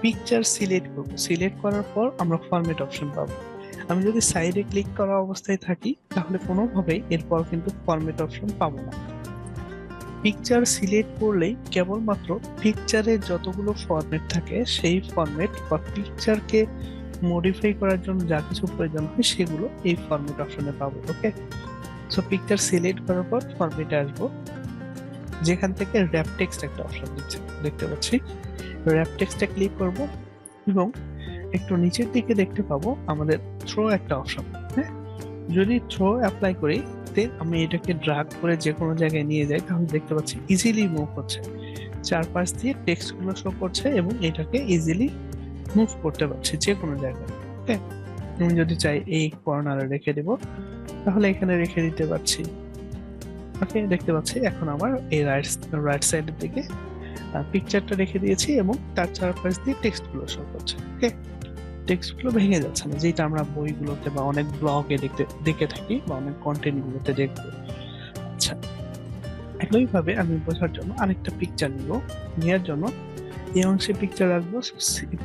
পিকচার সিলেক্ট করব, সিলেক্ট করার পর আমরা ফরম্যাট অপশন পাবো। আমি যদি সাইডে ক্লিক করা অবস্থায় থাকি তাহলে কোনোভাবেই এরপর কিন্তু ফরম্যাট অপশন পাবো না। পিকচার সিলেক্ট করলেই কেবলমাত্র পিকচারের যতগুলো ফরম্যাট থাকে সেই ফরম্যাট বা পিকচারকে মডিফাই করার জন্য যা কিছু প্রয়োজন হয় সেগুলো এই ফরম্যাট অপশনে পাবো। ওকে, সো পিকচার সিলেক্ট করার পর ফরম্যাটে আসবো, যেখান থেকে র্যাপ টেক্সট একটা অপশন দেখতে পাচ্ছি, র্যাপ টেক্সটে ক্লিক করব এবং একটু নিচের দিকে দেখতে পাবো আমাদের থ্রো একটা অপশন। হ্যাঁ, যদি থ্রো অ্যাপ্লাই করি, দেন আমি এটাকে ড্রাগ করে যে কোনো জায়গায় নিয়ে যাই, তাহলে দেখতে পাচ্ছি ইজিলি মুভ হচ্ছে, চারপাশ দিয়ে টেক্সট গুলো শো করছে এবং এটাকে ইজিলি মুভ করতে পারছি যে কোনো জায়গায়। ওকে, আমি যদি চাই এই কর্নারে রেখে দেব, তাহলে এখানে রেখে দিতে পারছি। ওকে, দেখতে পাচ্ছি এখন আমার এই রাইট সাইডের দিকে পিকচারটা রেখে দিয়েছি এবং তার চারপাশ দিয়ে টেক্সট গুলো শো করছে। ওকে, টেক্সট গুলো ভেঙে যাচ্ছে না, যেটা আমরা বইগুলোতে বা অনেক ব্লগে দেখে থাকি বা অনেক কন্টেন্ট গুলোতে দেখবো। আচ্ছা, একইভাবে আমি বোঝার জন্য আরেকটা পিকচার নিব, নেওয়ার জন্য এই অংশে পিকচার রাখবো,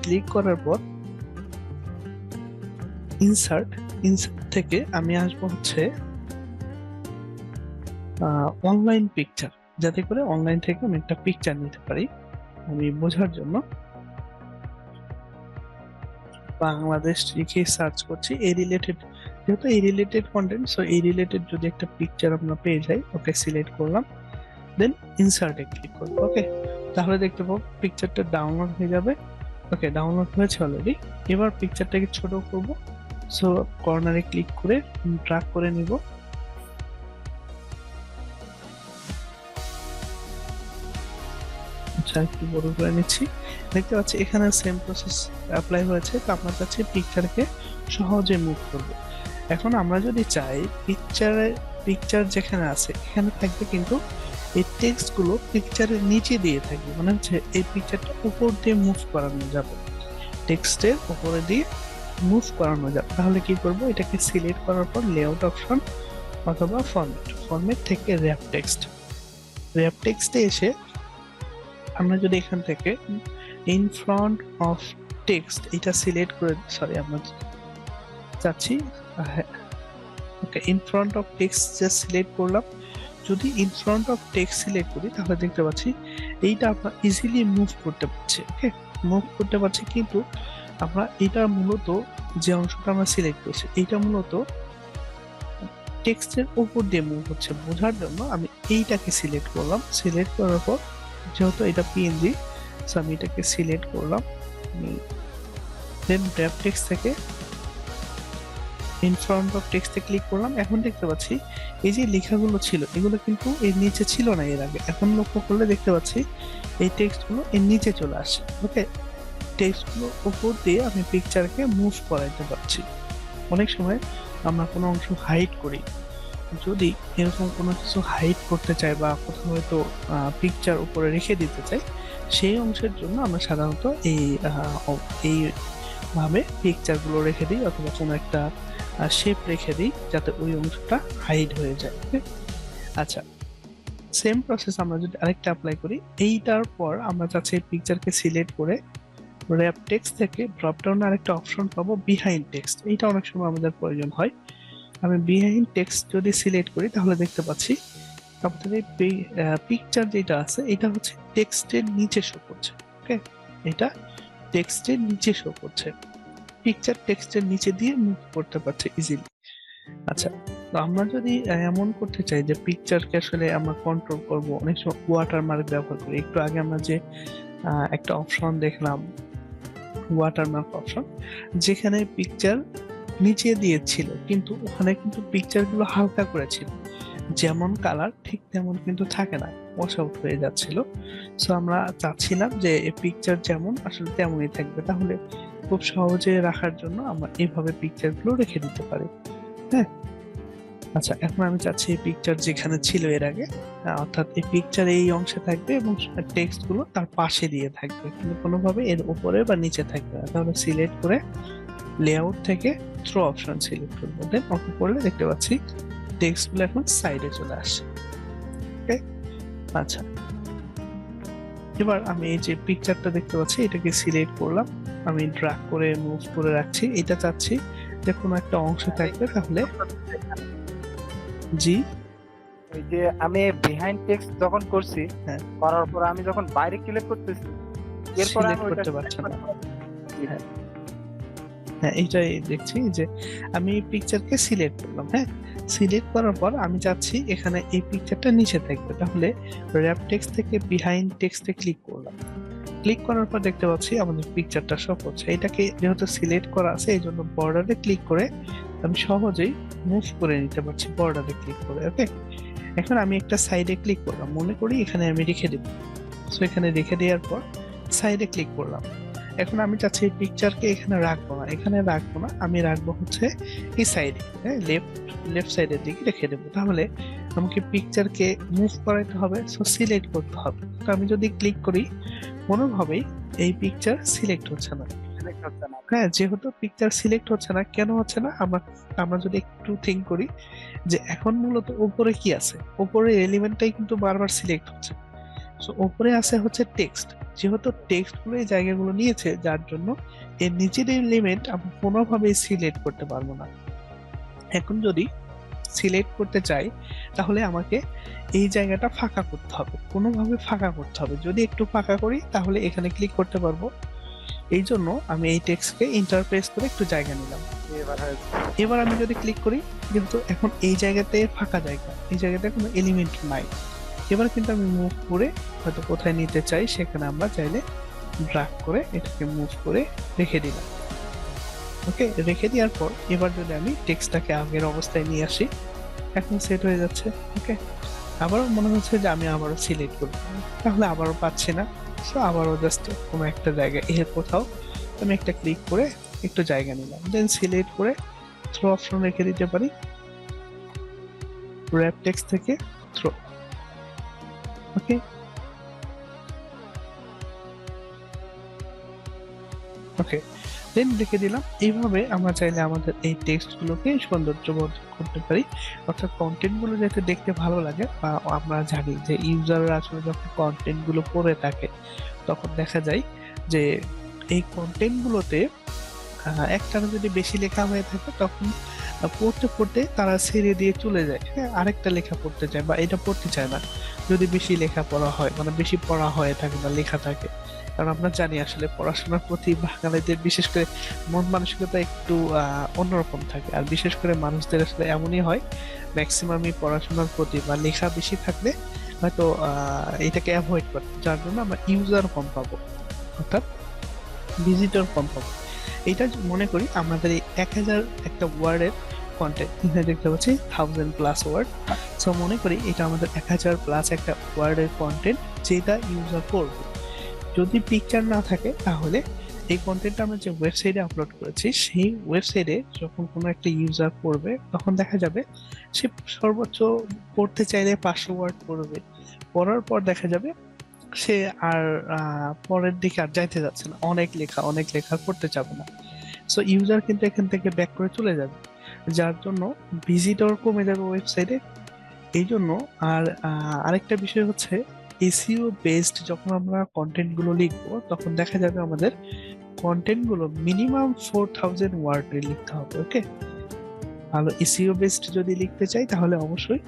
ক্লিক করার পর ইনসার্ট থেকে আমি আসবো হচ্ছে অনলাইন পিকচার, যাতে করে অনলাইন থেকে আমি একটা পিকচার নিতে পারি। আমি বোঝার জন্য বাংলাদেশ লিখে সার্চ করছি, এই রিলেটেড, যেহেতু এই রিলেটেড কন্টেন্ট, সো এই রিলেটেড যদি একটা পিকচার আমরা পেয়ে যাই, ওকে সিলেক্ট করলাম, দেন ইনসার্টে ক্লিক করব। ওকে, তাহলে দেখতে পাবো পিকচারটা ডাউনলোড হয়ে যাবে। ওকে, ডাউনলোড হয়েছে অলরেডি। এবার পিকচারটাকে ছোট করব, সো কর্নারে ক্লিক করে ড্র্যাগ করে নিব। আচ্ছা, একটু বড় করে নিচ্ছি। দেখতে পাচ্ছি এখানে সেম প্রসেস অ্যাপ্লাই হয়েছে, তো আমরা চাচ্ছি পিকচারকে সহজে মুভ করব। এখন আমরা যদি চাই পিকচার যেখানে আছে এখানে থাকবে, কিন্তু এই টেক্সট গুলো পিকচারের নিচে দিয়ে থাকবে, মানে হচ্ছে এই পিকচারটা উপর দিয়ে মুভ করানো যাবে, টেক্সটের উপরে দিয়ে মুভ করানো যাবে। তাহলে কি করব, এটাকে সিলেক্ট করার পর লেআউট অপশন অথবা ফরম্যাট থেকে র্যাপ টেক্সটে এসে আমরা যদি এখান থেকে ইন ফ্রন্ট অফ টেক্সট এটা সিলেক্ট করে, সরি আমরা চাচ্ছি, okay, in front of text just select করলাম। যদি in front of text select করি তাহলে দেখতে পাচ্ছি এইটা আমরা ইজিলি মুভ করতে পারছি। ওকে, মুভ করতে পারছি, কিন্তু আমরা এটা মূলত যে অংশটা আমরা সিলেক্ট করছি এইটা মূলত টেক্সটের উপর দিয়ে মুভ হচ্ছে। বোঝার জন্য আমি এইটাকে সিলেক্ট করলাম, সিলেক্ট করার পর যেহেতু এটা পিএনজি, সো আমি এটাকে সিলেক্ট করলাম, দেন র্যাপ টেক্সট থেকে ইন ফ্রন্ট অফ টেক্সটে ক্লিক করলাম। এখন দেখতে পাচ্ছি এই যে লেখাগুলো ছিল এগুলো কিন্তু এর নিচে ছিল না এর আগে, এখন লক্ষ্য করলে দেখতে পাচ্ছি এই টেক্সটগুলো এর নিচে চলে আসছে। ওকে, টেক্সটগুলো উপর দিয়ে আমি পিকচারকে মুভ করাইতে পারছি। অনেক সময় আমরা কোনো অংশ হাইড করি, যদি এরকম কোনো কিছু হাইড করতে চাই বা কোথাও হয়তো পিকচার উপরে রেখে দিতে চাই, সেই অংশের জন্য আমরা সাধারণত এই ভাবে পিকচার গুলো রেখে দিই অথবা কোনো একটা শেপ রেখে দিই যাতে ওই অংশটা হাইড হয়ে যায়। Okay? আচ্ছা, সেম প্রসেস আমরা যদি আরেকটা অ্যাপ্লাই করি, এইটার পর আমরা চাচ্ছি এই পিকচারকে সিলেক্ট করে র্যাপ টেক্সট থেকে ড্রপ ডাউনে আরেকটা অপশন পাবো বিহাইন্ড টেক্সট। এইটা অনেক সময় আমাদের প্রয়োজন হয়। আমি বিহাইন্ড টেক্সট যদি সিলেক্ট করি তাহলে দেখতে পাচ্ছি আমাদের এই পিকচার যেটা আছে এটা হচ্ছে টেক্সটের নিচে শো করছে। ওকে, এটা টেক্সটের নিচে শো করছে, পিকচার টেক্সটের নিচে দিয়ে মুভ করতে পারছে ইজিলি। আচ্ছা, তো আমরা যদি এমন করতে চাই যে পিকচারকে আসলে আমরা কন্ট্রোল করব, অনেক সময় ওয়াটারমার্ক ব্যবহার করি। একটু আগে আমরা যে একটা অপশন দেখলাম ওয়াটারমার্ক অপশন, যেখানে পিকচার নিচে দিয়েছিল কিন্তু ওখানে কিন্তু পিকচার গুলো হালকা করে ছিল, যেমন কালার ঠিক তেমন কিন্তু থাকে না, ওয়াশ আউট হয়ে যাচ্ছিল। সো আমরা চাচ্ছিলাম যে এই পিকচার যেমন আসলে তেমনই থাকবে, তাহলে খুব সহজে রাখার জন্য আমরা এইভাবে পিকচার গুলো রেখে দিতে পারি। হ্যাঁ, আচ্ছা, এখন আমি চাচ্ছি এই পিকচার যেখানে ছিল এর আগে, অর্থাৎ এই পিকচার এই অংশে থাকবে এবং টেক্সট গুলো তার পাশে দিয়ে থাকবে, কিন্তু কোনোভাবে এর উপরে বা নিচে থাকবে না। তাহলে সিলেক্ট করে লেআউট থেকে থ্রো অপশন সিলেক্ট করবো, দেন ওকে করলে দেখতে পাচ্ছি টেক্সট গুলো এখন সাইডে চলে আসে। ওকে, আচ্ছা, এবার আমি এই যে পিকচারটা দেখতে পাচ্ছি এটাকে সিলেক্ট করলাম, আমি ড্র্যাগ করে মুভ করে রাখছি। এটা চাচ্ছি যে কোনো একটা অংশ থাকবে, তাহলে জি, ওই যে আমি বিহাইন্ড টেক্সট যখন করছি, হ্যাঁ, করার পর আমি যখন বাইরে ক্লিক করতেছি, এরপর আমি সিলেক্ট ওইটা করতে পারছেন না। হ্যাঁ, হ্যাঁ, এইটাই দেখছি যে আমি পিকচারকে সিলেক্ট করলাম। হ্যাঁ, সিলেক্ট করার পর আমি চাচ্ছি এখানে এই পিকচারটা নিচে থাকবে, তাহলে র্যাপ টেক্সট থেকে বিহাইন্ড টেক্সটে ক্লিক করলাম। ক্লিক করার পর দেখতে পাচ্ছি আমাদের পিকচারটা শো করছে। এটাকে যেহেতু সিলেক্ট করা আছে এই জন্য বর্ডারে ক্লিক করে আমি সহজেই মুভ করে নিতে পারছি বর্ডারে ক্লিক করে। ওকে, এখন আমি একটা সাইডে ক্লিক করলাম, মনে করি এখানে আমি রেখে দেব। সো এখানে রেখে দেওয়ার পর সাইডে ক্লিক করলাম। এখন আমি চাচ্ছি এই পিকচারকে এখানে রাখবো না, এখানে রাখবো না, আমি রাখবো হচ্ছে এই সাইডে, হ্যাঁ, লেফট সাইডের দিকে রেখে দেবো। তাহলে আমাকে পিকচারকে মুভ করাইতে হবে, সো সিলেক্ট করতে হবে। তো আমি যদি ক্লিক করি কোনোভাবেই এই পিকচার সিলেক্ট হচ্ছে না। select হচ্ছে না। হ্যাঁ, যেহেতু পিকচার সিলেক্ট হচ্ছে না, কেন হচ্ছে না, আমরা আমরা যদি একটু থিঙ্ক করি যে এখন মূলত উপরে কি আছে, উপরের এলিমেন্টটাই কিন্তু বারবার সিলেক্ট হচ্ছে। সো উপরে আছে হচ্ছে টেক্সট, যেহেতু টেক্সট গুলো এই জায়গাগুলো নিয়েছে, যার জন্য এর নিচের এলিমেন্ট আমরা কোনোভাবেই সিলেক্ট করতে পারবো না। এখন যদি সিলেক্ট করতে চাই তাহলে আমাকে এই জায়গাটা ফাঁকা করতে হবে, কোনোভাবে ফাঁকা করতে হবে। যদি একটু ফাঁকা করি তাহলে এখানে ক্লিক করতে পারবো। এই জন্য আমি এই টেক্সটকে ইন্টারপ্রেস করে একটু জায়গা নিলাম। এবার হয়েছে। এবার আমি যদি ক্লিক করি, কিন্তু এখন এই জায়গাতে ফাঁকা জায়গা, এই জায়গাতে কোনো এলিমেন্ট নাই। এবার কিন্তু আমি মুভ করে হয়তো কোথায় নিতে চাই সেখানে আমরা চাইলে ড্র্যাগ করে এটাকে মুভ করে রেখে দিলাম। ওকে, রেখে দেওয়ার পর এবার যদি আমি টেক্সটটাকে আগের অবস্থায় নিয়ে আসি, এখন সেট হয়ে যাচ্ছে। ওকে, আবারও মনে হচ্ছে যে আমি আবারও সিলেক্ট করব, তাহলে আবারও পাচ্ছি না। সো আবারও জাস্ট কোনো একটা জায়গায় এর কোথাও আমি একটা ক্লিক করে একটু জায়গা নিলাম, দেন সিলেক্ট করে থ্রো অপশন রেখে দিতে পারি, র্যাপ টেক্সট থেকে থ্রো। ওকে, ওকে, দেন রেখে দিলাম। এইভাবে আমরা চাইলে আমাদের এই টেক্সট গুলোকে সৌন্দর্যবর্ধন করতে পারি, অর্থাৎ কন্টেন্ট গুলো যাতে দেখতে ভালো লাগে। বা আমরা জানি যে ইউজাররা আসলে যখন কন্টেন্ট গুলো পড়ে থাকে তখন দেখা যায় যে এই কন্টেন্ট গুলোতে একটানা যদি বেশি লেখা হয়ে থাকে তখন পড়তে পড়তে তারা ছেড়ে দিয়ে চলে যায়, হ্যাঁ, আরেকটা লেখা পড়তে চায় বা এটা পড়তে চায় না। যদি বেশি লেখা পড়া হয়, মানে বেশি পড়া হয়ে থাকে বা লেখা থাকে, কারণ আমরা জানি আসলে পড়াশোনার প্রতি বাঙালিদের বিশেষ করে মন মানসিকতা একটু অন্যরকম থাকে। আর বিশেষ করে মানুষদের আসলে এমনই হয়, ম্যাক্সিমামই পড়াশোনার প্রতি বা লেখা বেশি থাকলে হয়তো এটাকে অ্যাভয়েড করে, যার জন্য আমরা ইউজার কম পাবো, অর্থাৎ ভিজিটর কম পাবো। এটা মনে করি আমাদের এই 1000 একটা ওয়ার্ডের কন্টেন্ট, এখানে দেখতে পাচ্ছি 1000+ ওয়ার্ড। সো মনে করি এটা আমাদের 1000+ একটা ওয়ার্ডের কন্টেন্ট, যেটা ইউজার পড়বে। যদি পিকচার না থাকে তাহলে এই কন্টেন্টটা আমরা যে ওয়েবসাইটে আপলোড করেছি সেই ওয়েবসাইটে যখন কোনো একটা ইউজার পড়বে তখন দেখা যাবে সে সর্বোচ্চ পড়তে চাইলে 500 ওয়ার্ড পড়বে, পড়ার পর দেখা যাবে সে আর পরের দিকে আর যাইতে যাচ্ছে না, অনেক লেখা করতে যাবে না। সো ইউজার কিন্তু এখান থেকে ব্যাক করে চলে যাবে, যার জন্য ভিজিটর কমে যাবে ওয়েবসাইটে। এই জন্য আর আরেকটা বিষয় হচ্ছে, এসইও বেসড যখন আমরা কন্টেন্ট গুলো লিখবো তখন দেখা যাবে আমাদের কন্টেন্ট গুলো মিনিমাম 4000 ওয়ার্ডে লিখতে হবে। ওকে, ভালো এসইও বেসড যদি লিখতে চাই তাহলে অবশ্যই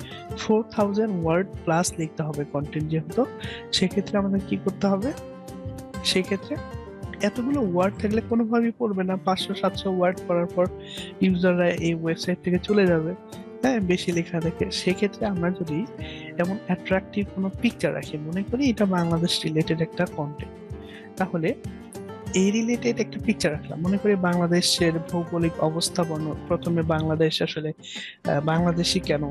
4000 ওয়ার্ড প্লাস লিখতে হবে কন্টেন্ট। যেহেতু সেক্ষেত্রে আমাদের কি করতে হবে, সেক্ষেত্রে এতগুলো ওয়ার্ড থাকলে কোনোভাবেই পড়বে না। 500-700 ওয়ার্ড পড়ার পর ইউজাররা এই ওয়েবসাইট থেকে চলে যাবে, হ্যাঁ, বেশি লেখা দেখে। সেক্ষেত্রে আমরা যদি এমন অ্যাট্রাকটিভ কোনো পিকচার রাখি, মনে করি এটা বাংলাদেশ রিলেটেড একটা কন্টেন্ট, তাহলে এই রিলেটেড একটা পিকচার রাখলাম, মনে করি বাংলাদেশের ভৌগোলিক অবস্থা প্রথমে বাংলাদেশ আসলে বাংলাদেশি কেন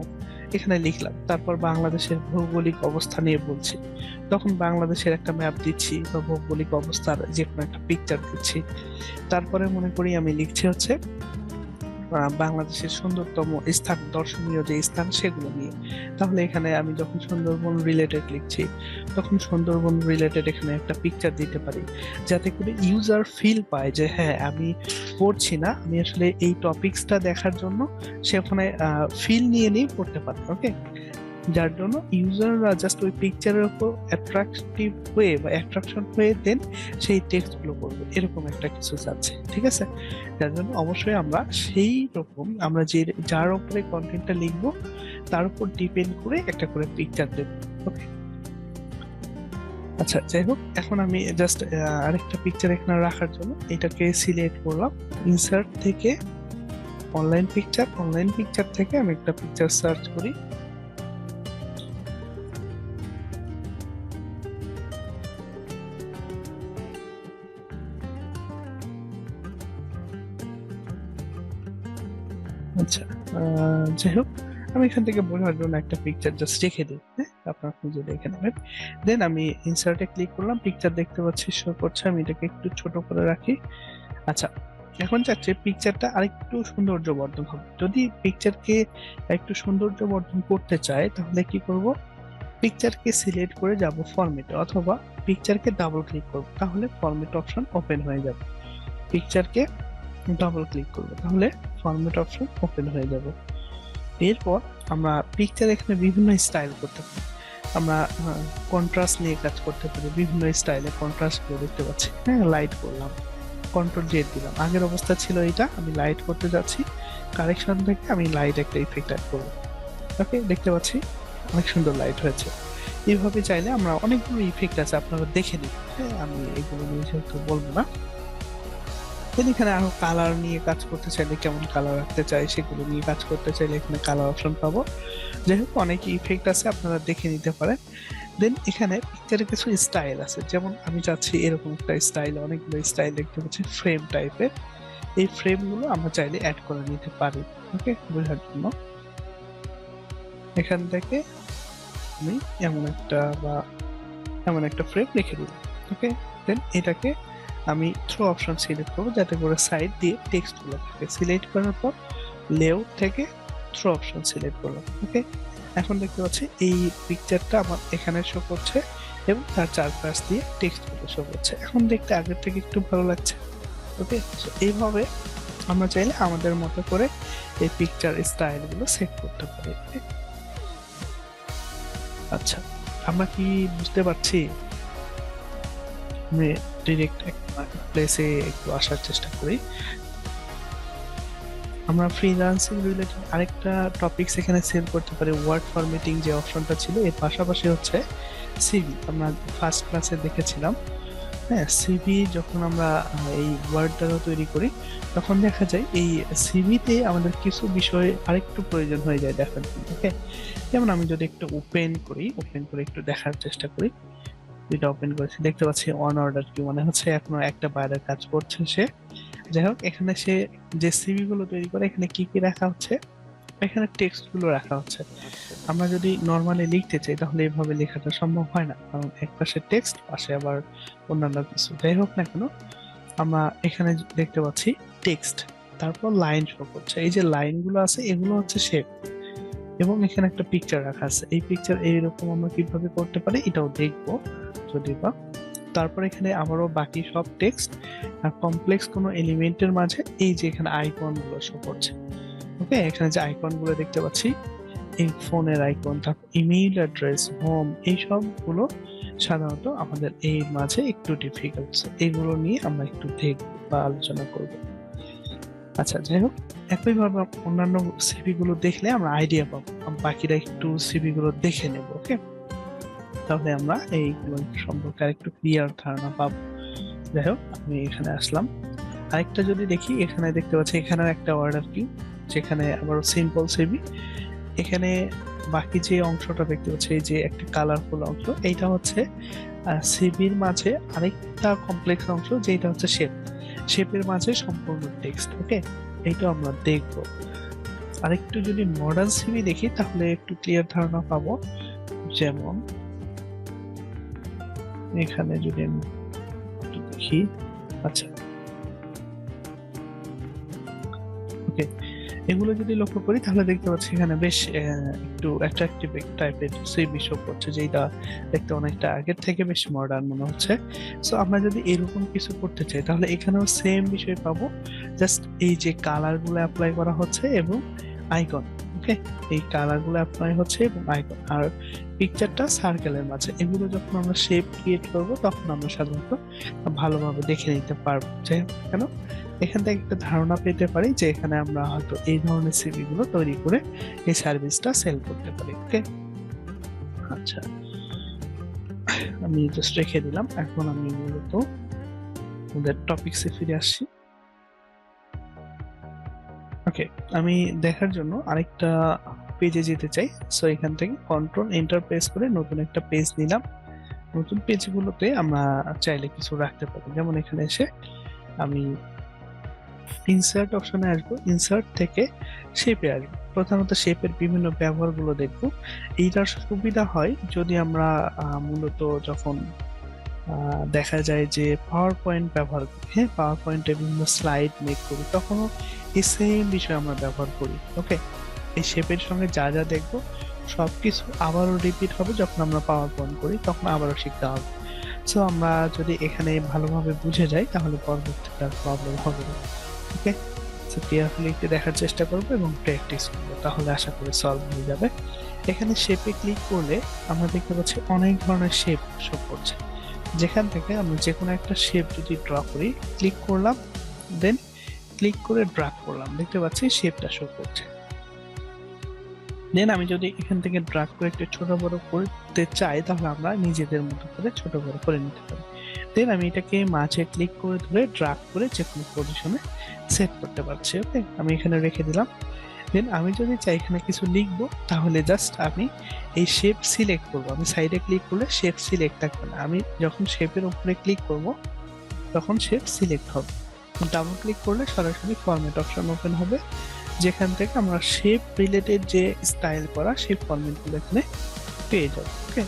এখানে লিখলাম, তারপর বাংলাদেশের ভৌগোলিক অবস্থা নিয়ে বলছি, তখন বাংলাদেশের একটা ম্যাপ দিচ্ছি বা ভৌগোলিক অবস্থার যে কোনো একটা পিকচার দিচ্ছি। তারপরে মনে করি আমি লিখছি হচ্ছে বাংলাদেশের সুন্দরতম স্থান, দর্শনীয় যে স্থান সেগুলো নিয়ে। তাহলে এখানে আমি যখন সুন্দরবন রিলেটেড লিখছি তখন সুন্দরবন রিলেটেড এখানে একটা পিকচার দিতে পারি, যাতে করে ইউজার ফিল পায় যে হ্যাঁ আমি পড়ছি না, আমি আসলে এই টপিকসটা দেখার জন্য সে ওখানে ফিল নিয়ে নিয়ে পড়তে পারে। ওকে, যার জন্য ইউজাররা জাস্ট ওই পিকচারের উপর অ্যাট্রাকটিভ হয়ে বা অ্যাট্রাকশন হয়ে দেন সেই টেক্সট গুলো পড়বে, এরকম একটা কিছু যাচ্ছে। ঠিক আছে, যার জন্য অবশ্যই আমরা সেই রকম আমরা যে যার উপরে কন্টেন্টটা লিখবো তার উপর ডিপেন্ড করে একটা করে পিকচার দেব। ওকে, আচ্ছা যাই হোক, এখন আমি জাস্ট আরেকটা পিকচার এখানে রাখার জন্য এটাকে সিলেক্ট করলাম, ইনসার্ট থেকে অনলাইন পিকচার, অনলাইন পিকচার থেকে আমি একটা পিকচার সার্চ করি। আচ্ছা, যাই হোক, আমি এখান থেকে বোঝার জন্য একটা পিকচার জাস্ট রেখে দিই, হ্যাঁ, আপনারা খুঁজে দেখে নেবেন। দেন আমি ইনসার্টে ক্লিক করলাম, পিকচার দেখতে পাচ্ছি শো করছে, আমি এটাকে একটু ছোট করে রাখি। আচ্ছা, এখন চাচ্ছি পিকচারটা আরেকটু সৌন্দর্য বর্ধন হবে। যদি পিকচারকে একটু সৌন্দর্য বর্ধন করতে চাই তাহলে কি করব, পিকচারকে সিলেক্ট করে যাব ফরম্যাটে, অথবা পিকচারকে ডাবল ক্লিক করব, তাহলে ফরম্যাট অপশন ওপেন হয়ে যাবে। পিকচারকে ডাবল ক্লিক করবো তাহলে ফরম্যাট অপশন ওপেন হয়ে যাবে। এরপর আমরা পিকচার এখানে বিভিন্ন স্টাইল করতে পারি, আমরা কন্ট্রাস্ট নিয়ে কাজ করতে পারি, বিভিন্ন স্টাইলে কন্ট্রাস্ট করে দেখতে পাচ্ছি। হ্যাঁ, লাইট করলাম, কন্ট্রোল জেড দিলাম, আগের অবস্থা ছিল এটা, আমি লাইট করতে যাচ্ছি, কারেকশন থেকে আমি লাইট একটা ইফেক্ট অ্যাড করবো। ওকে, দেখতে পাচ্ছি অনেক সুন্দর লাইট হয়েছে। এইভাবে চাইলে আমরা অনেকগুলো ইফেক্ট আছে, আপনারা দেখে নিন। হ্যাঁ, আমি এগুলো নিয়ে যেহেতু বলবো না। এখানে আরো কালার নিয়ে কাজ করতে চাইলে, কেমন কালার রাখতে চাই সেগুলো নিয়ে কাজ করতে চাইলে এখানে কালার অপশন পাবো। যাই হোক, অনেক ইফেক্ট আছে, আপনারা দেখে নিতে পারেন। দেন এখানে পিকচারে কিছু স্টাইল আছে, যেমন আমি চাচ্ছি এরকম একটা স্টাইল, অনেকগুলো স্টাইল দেখতে পাচ্ছি ফ্রেম টাইপের, এই ফ্রেম গুলো আমরা চাইলে অ্যাড করে নিতে পারি। ওকে, বোঝার জন্য এখান থেকে আমি এমন একটা ফ্রেম রেখে দিলাম। ওকে, দেন এটাকে আমি থ্রো অপশন সিলেক্ট করবো, যাতে করে সাইড দিয়ে টেক্সট গুলো থাকে। সিলেক্ট করার পর লেআউট থেকে থ্রো অপশন সিলেক্ট করলাম। ওকে, এখন দেখতে পাচ্ছি এই পিকচারটা আমার এখানে শো করছে এবং তার চারপাশ দিয়ে টেক্সট গুলো শো করছে। এখন দেখতে আগের থেকে একটু ভালো লাগছে। ওকে, এইভাবে আমরা চাইলে আমাদের মতো করে এই পিকচার স্টাইল গুলো সেট করতে পারি। আচ্ছা, আমরা কি বুঝতে পারছি? আমি ডিরেক্ট প্লেসে একটু আসার চেষ্টা করি। আমরা ফ্রিল্যান্সিং রিলেটেড আরেকটা টপিকস এখানে সেভ করতে পারি। ওয়ার্ড ফরম্যাটিং যে অপশনটা ছিল, এর পাশাপাশি হচ্ছে সিভি। আমরা ফার্স্ট ক্লাসে দেখেছিলাম, হ্যাঁ, সিভি যখন আমরা এই ওয়ার্ড দ্বারা তৈরি করি তখন দেখা যায় এই সিভিতে আমাদের কিছু বিষয় আরেকটু প্রয়োজন হয়ে যায় দেখার জন্য। ওকে, যেমন আমি যদি একটু ওপেন করে একটু দেখার চেষ্টা করি, এটা ওপেন করেছি, দেখতে পাচ্ছি অন অর্ডার কি, মানে হচ্ছে এখনো একটা বাইরের কাজ করছে সে। যাই হোক, এখানে সে যে সিভি গুলো তৈরি করে এখানে কি কি রাখা হচ্ছে, এখানে টেক্সট গুলো রাখা হচ্ছে। আমরা যদি নর্মালি লিখতে চাই তাহলে এইভাবে লেখাটা সম্ভব হয় না, কারণ এক পাশে টেক্সট, পাশে আবার অন্যান্য কিছু। যাই হোক না কেন, আমরা এখানে দেখতে পাচ্ছি টেক্সট, তারপর লাইন শো করছে। এই যে লাইন গুলো আছে এগুলো হচ্ছে শেপ, এবং এখানে একটা পিকচার রাখা আছে। এই পিকচার এইরকম আমরা কিভাবে করতে পারি এটাও দেখবো যদি বা। তারপর এখানে আবারও বাকি সব টেক্সট আর কমপ্লেক্স কোনো এলিমেন্টের মাঝে এই যে এখানে আইকন গুলো শো করছে। ওকে, এখানে যে আইকন গুলো দেখতে পাচ্ছি, এই ফোনের আইকন, তারপর ইমেইল অ্যাড্রেস, হোম, এই সবগুলো সাধারণত আমাদের এই মাঝে একটু ডিফিকাল্ট। এইগুলো নিয়ে আমরা একটু দেখব বা আলোচনা করব। আচ্ছা, যাই হোক, একইভাবে অন্যান্য সিভি গুলো দেখলে আমরা আইডিয়া পাবো, বাকিরা একটু সিভি গুলো দেখে নেব। ওকে, তাহলে আমরা এইগুলো সম্পর্কে আরেকটু ক্লিয়ার ধারণা পাবো। যাই হোক, আমি এখানে আসলাম। আরেকটা যদি দেখি, এখানে দেখতে পাচ্ছি এখানেও একটা অর্ডার কিউ, যেখানে আবার সিম্পল সিভি। এখানে বাকি যে অংশটা দেখতে পাচ্ছি, এই যে একটা কালারফুল অংশ, এইটা হচ্ছে সিভির মাঝে আরেকটা কমপ্লেক্স অংশ, যেটা হচ্ছে শেপের মাঝে সম্পূর্ণ টেক্সট। ওকে, এইটা আমরা দেখব। আরেকটু যদি মডার্ন সিভি দেখি তাহলে একটু ক্লিয়ার ধারণা পাবো। যেমন এখানে যদি আমি একটু দেখি, আচ্ছা ওকে, এগুলো যদি লক্ষ্য করি তাহলে দেখতে পাচ্ছি এখানে বেশ একটু অ্যাট্রাকটিভ টাইপের সিভি শো করছে, যেটা দেখতে অনেকটা আগের থেকে বেশ মডার্ন মনে হচ্ছে। সো আমরা যদি এরকম কিছু করতে চাই তাহলে এখানেও সেম বিষয় পাবো, জাস্ট এই যে কালার গুলো অ্যাপ্লাই করা হচ্ছে এবং আইকন। ওকে, এই কালার গুলো অ্যাপ্লাই হচ্ছে এবং আইকন, আর পিকচারটা সার্কেলের মাঝে। এগুলো যখন আমরা শেপ ক্রিয়েট করব তখন আমরা সাধারণত ভালোভাবে দেখে নিতে পারবো। যাই হোক, কেন এখান থেকে একটা ধারণা পেতে পারি যে এখানে আমরা হয়তো এই ধরনের সিভি গুলো তৈরি করে এই সার্ভিসটা সেল করতে পারি। ওকে, আচ্ছা, আমি জাস্ট রেখে দিলাম। এখন আমি মূলত আমাদের টপিকসে ফিরে আসছি। ওকে, আমি দেখার জন্য আরেকটা পেজে যেতে চাই। সো এখান থেকে কন্ট্রোল এন্টার প্রেস করে নতুন একটা পেজ নিলাম। নতুন পেজগুলোতে আমরা চাইলে কিছু রাখতে পারি, যেমন এখানে এসে আমি ইনসার্ট অপশনে আসবো, ইনসার্ট থেকে শেপে আসবো। প্রধানত শেপের বিভিন্ন ব্যবহারগুলো দেখবো। এইটার সুবিধা হয় যদি আমরা মূলত যখন দেখা যায় যে পাওয়ার পয়েন্ট ব্যবহার করি, হ্যাঁ, পাওয়ার পয়েন্টে বিভিন্ন স্লাইড মেক করি, তখনও এই সেম বিষয় আমরা ব্যবহার করি। ওকে, এই শেপের সঙ্গে যা যা দেখবো সবকিছু আবারও রিপিট হবে যখন আমরা পাওয়ার পয়েন্ট করি, তখন আবারও শিখতে হবে। সো আমরা যদি এখানে ভালোভাবে বুঝে যাই তাহলে পরবর্তীতে আর প্রবলেম হবে না। ওকে, সো কেয়ারফুলি একটু দেখার চেষ্টা করবো এবং প্র্যাকটিস করবো, তাহলে আশা করি সলভ হয়ে যাবে। এখানে শেপে ক্লিক করলে আমরা দেখতে পাচ্ছি অনেক ধরনের শেপ শো করছে, যেখান থেকে আমরা যে কোনো একটা শেপ যদি ড্র করি, ক্লিক করলাম, দেন ক্লিক করে ড্র্যাগ করলাম, দেখতে পাচ্ছি শেপটা শো করছে। দেন আমি যদি এখান থেকে ড্র্যাগ করে একটু ছোট বড় করতে চাই তাহলে আমরা নিজেদের মতো করে ছোট বড় করে নিতে পারি। দেন আমি এটাকে মাঝে ক্লিক করে ধরে ড্র্যাগ করে যে কোনো পজিশনে সেট করতে পারছি। ওকে, আমি এখানে রেখে দিলাম। দেন আমি যদি চাই এখানে কিছু লিখবো তাহলে জাস্ট আমি এই শেপ সিলেক্ট করব। আমি সাইডে ক্লিক করলে শেপ সিলেক্ট থাকবে না, আমি যখন শেপের উপরে ক্লিক করব তখন শেপ সিলেক্ট হবে। ডাবল ক্লিক করলে সরাসরি ফরম্যাট অপশন ওপেন হবে, যেখান থেকে আমরা শেপ রিলেটেড যে স্টাইল করা সেই ফরম্যাটগুলো এখানে পেয়ে যাব। ওকে,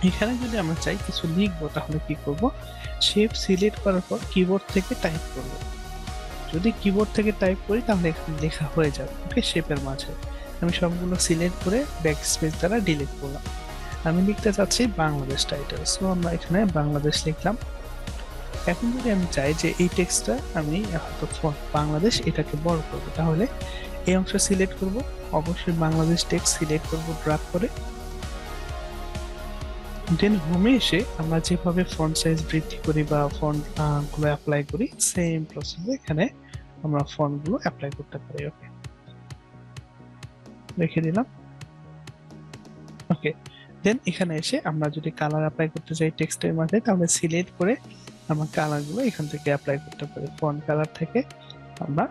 এখানে যদি আমরা চাই কিছু লিখবো তাহলে কি করব, শেপ সিলেক্ট করার পর কিবোর্ড থেকে টাইপ করব। যদি কিবোর্ড থেকে টাইপ করি তাহলে এখানে লেখা হয়ে যাবে। ওকে, শেপের মাঝে আমি সবগুলো সিলেক্ট করে ব্যাক স্পেস দ্বারা ডিলিট করলাম। আমি লিখতে চাচ্ছি বাংলাদেশ টাইটেল, সো আমরা এখানে বাংলাদেশ লিখলাম। এখন যদি আমি চাই যে এই টেক্সটটা আমি হয়তো বাংলাদেশ এটাকে বড় করব, তাহলে এই অংশ সিলেক্ট করব, অবশ্যই বাংলাদেশ টেক্সট সিলেক্ট করব ড্র্যাগ করে। দেন হোমে এসে আমরা যেভাবে ফন্ট সাইজ বৃদ্ধি করি বা ফন্ট গুলো অ্যাপ্লাই করি, সেম প্রসেসে এখানে আমরা ফন্ট গুলো অ্যাপ্লাই করতে পারি। ওকে, রেখে দিলাম। ওকে, দেন এখানে এসে আমরা যদি কালার অ্যাপ্লাই করতে চাই টেক্সটের মাঝে, তাহলে সিলেক্ট করে আমরা কালার গুলো এখান থেকে অ্যাপ্লাই করতে পারি। ফন্ট কালার থেকে আমরা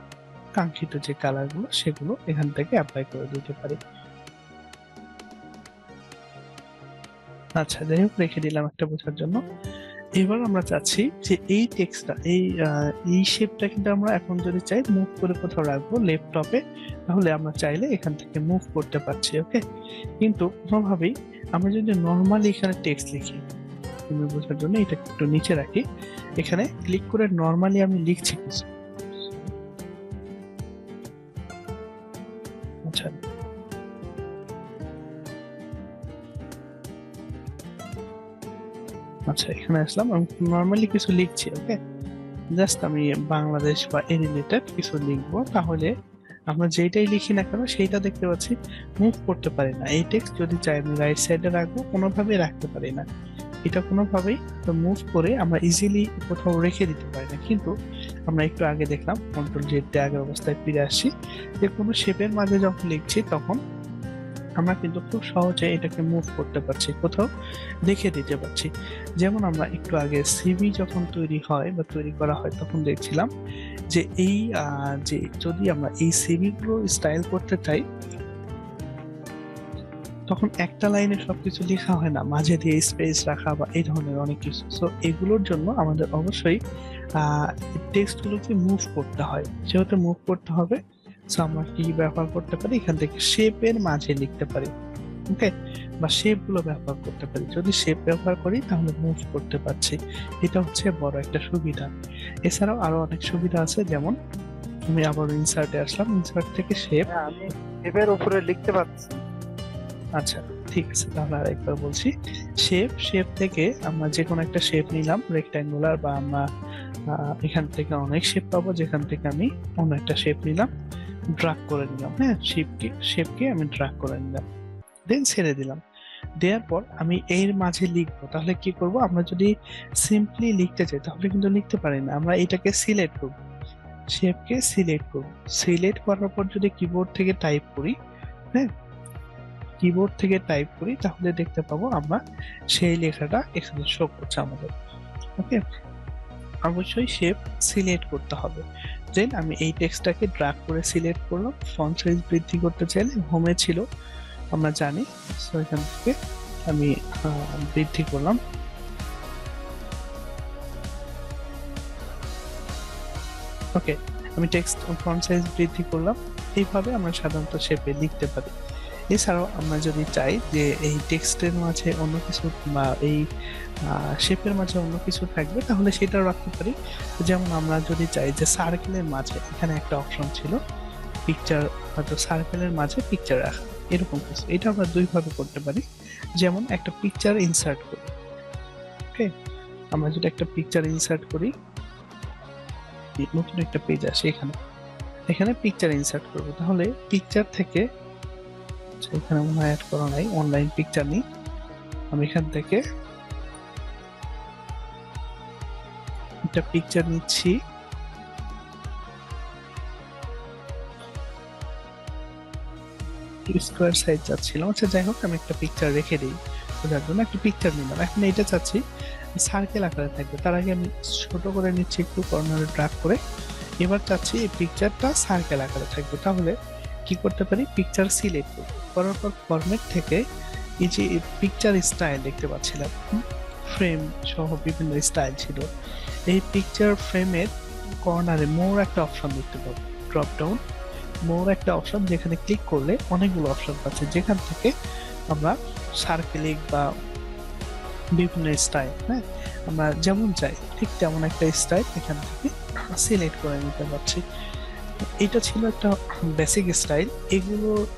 কাঙ্ক্ষিত যে কালার গুলো সেগুলো এখান থেকে অ্যাপ্লাই করে দিতে পারি। আচ্ছা, যাই হোক, রেখে দিলাম একটা বোঝার জন্য। এবার আমরা চাচ্ছি যে এই টেক্সটটা এই শেপটা কিন্তু আমরা এখন যদি চাই মুভ করে কোথাও রাখবো ল্যাপটপে, তাহলে আমরা চাইলে এখান থেকে মুভ করতে পারছি। ওকে, কিন্তু কোনোভাবেই আমরা যদি নর্মালি এখানে টেক্সট লিখি, তুমি বোঝার জন্য এটা একটু নিচে রাখি, এখানে ক্লিক করে নর্মালি আমি লিখছি কিছু, আচ্ছা আচ্ছা, এখানে আসলাম, আমি নর্মালি কিছু লিখছি। ওকে, জাস্ট আমি বাংলাদেশ বা এ রিলেটেড কিছু লিখবো, তাহলে আমরা যেটাই লিখি না কেন সেইটা দেখতে পাচ্ছি মুভ করতে পারি না। এই টেক্সট যদি চাই আমি রাইট সাইডে রাখবো, কোনোভাবেই রাখতে পারি না, এটা কোনোভাবেই মুভ করে আমরা ইজিলি কোথাও রেখে দিতে পারি না। কিন্তু আমরা একটু আগে দেখলাম কন্ট্রোল জেড দিয়ে আগের অবস্থায় ফিরে আসছি, যে কোনো শেপের মাঝে যখন লিখছি তখন আমরা কিন্তু খুব সহজে এটাকে মুভ করতে পারছি, কোথাও রেখে দিতে পারছি। যেমন আমরা একটু আগে সিভি যখন তৈরি হয় বা তৈরি করা হয় তখন দেখছিলাম যে এই যে যদি আমরা এই সিভি গুলো স্টাইল করতে চাই, তখন একটা লাইনে সবকিছু লেখা হয় না, মাঝে দিয়ে স্পেস রাখা বা এই ধরনের অনেক কিছু। সো এগুলোর জন্য আমাদের অবশ্যই টেক্সট গুলোকে মুভ করতে হয়। যেহেতু মুভ করতে হবে, সো আমরা কি ব্যবহার করতে পারি, এখান থেকে শেপের মাঝে লিখতে পারি। ওকে, বা শেপ গুলো ব্যবহার করতে পারি। যদি শেপ ব্যবহার করি তাহলে মুভ করতে পারছি, এটা হচ্ছে বড় একটা সুবিধা। এছাড়াও আরো অনেক সুবিধা আছে, যেমন আমি আবার ইনসার্টে আসলাম, ইনসার্ট থেকে শেপ। হ্যাঁ, আমি শেপের উপরে লিখতে পাচ্ছি। আচ্ছা, ঠিক আছে, তাহলে আরেকবার বলছি। শেপ থেকে আমরা যে কোনো একটা শেপ নিলাম রেক্ট্যাঙ্গুলার, বা আমরা এখান থেকে অনেক শেপ পাবো, যেখান থেকে আমি অন্য একটা শেপ নিলাম, ড্রাগ করে নিলাম। হ্যাঁ, শেপকে আমি ড্রাগ করে নিলাম, দেন ছেড়ে দিলাম। দেওয়ার পর আমি এর মাঝে লিখবো, তাহলে কি করব, আমরা যদি সিম্পলি লিখতে চাই তাহলে কিন্তু লিখতে পারি না। আমরা এটাকে সিলেক্ট করব, শেপকে সিলেক্ট করব। সিলেক্ট করার পর যদি কিবোর্ড থেকে টাইপ করি, হ্যাঁ, কিবোর্ড থেকে টাইপ করি, তাহলে দেখতে পাবো আমরা সেই লেখাটা এখানে শো করছে আমাদের। ওকে, অবশ্যই শেপ সিলেক্ট করতে হবে। দেন আমি এই টেক্সটটাকে ড্র্যাগ করে সিলেক্ট করলাম। ফন্ট সাইজ বৃদ্ধি করতে চাইলে হোমে ছিল, আমরা জানি। সো এখান থেকে আমি বৃদ্ধি করলাম। ওকে, আমি টেক্সট ফন্ট সাইজ বৃদ্ধি করলাম। এইভাবে আমরা সাধারণত শেপে লিখতে পারি। এছাড়াও আমরা যদি চাই যে এই টেক্সটের মাঝে অন্য কিছু বা এই শেপের মাঝে অন্য কিছু থাকবে, তাহলে সেটাও রাখতে পারি। যেমন আমরা যদি চাই যে সার্কেলের মাঝে, এখানে একটা অপশন ছিল পিকচার, হয়তো সার্কেলের মাঝে পিকচার রাখা, এরকম কিছু, এটা আমরা দুইভাবে করতে পারি। যেমন একটা পিকচার ইনসার্ট করি। ওকে, আমরা যদি একটা পিকচার ইনসার্ট করি, নতুন একটা পেজ আসে, এখানে পিকচার ইনসার্ট করবো, তাহলে পিকচার থেকে, এখানে মনে হয় অ্যাড করা নাই, অনলাইন পিকচার নেই, আমি এখান থেকে একটা পিকচার নিচ্ছি। স্কোয়ার সাইজ চাচ্ছিলাম, আচ্ছা যাই হোক, আমি একটা পিকচার রেখে দিই, বোঝার জন্য একটা পিকচার নিলাম। এখন এটা চাচ্ছি সার্কেল আকারে থাকবে, তার আগে আমি ছোট করে নিচ্ছি একটু, কর্নারে ড্র্যাগ করে। এবার চাচ্ছি এই পিকচারটা সার্কেল আকারে থাকবে, তাহলে কি করতে পারি, পিকচার সিলেক্ট করব, করার পর ফরম্যাট থেকে এই যে পিকচার স্টাইল দেখতে পাচ্ছিলাম, ফ্রেম সহ বিভিন্ন স্টাইল ছিল, এই পিকচার ফ্রেমের কর্নারে মোর একটা অপশন দেখতে পাবো, ড্রপ ডাউন মোর একটা অপশন, যেখানে ক্লিক করলে অনেকগুলো অপশন পাচ্ছে, যেখান থেকে আমরা সার্কেলিং বা বিভিন্ন স্টাইল, হ্যাঁ, আমরা যেমন চাই ঠিক তেমন একটা স্টাইল এখান থেকে সিলেক্ট করে নিতে পারছি। এটা ছিল একটা বেসিক স্টাইল।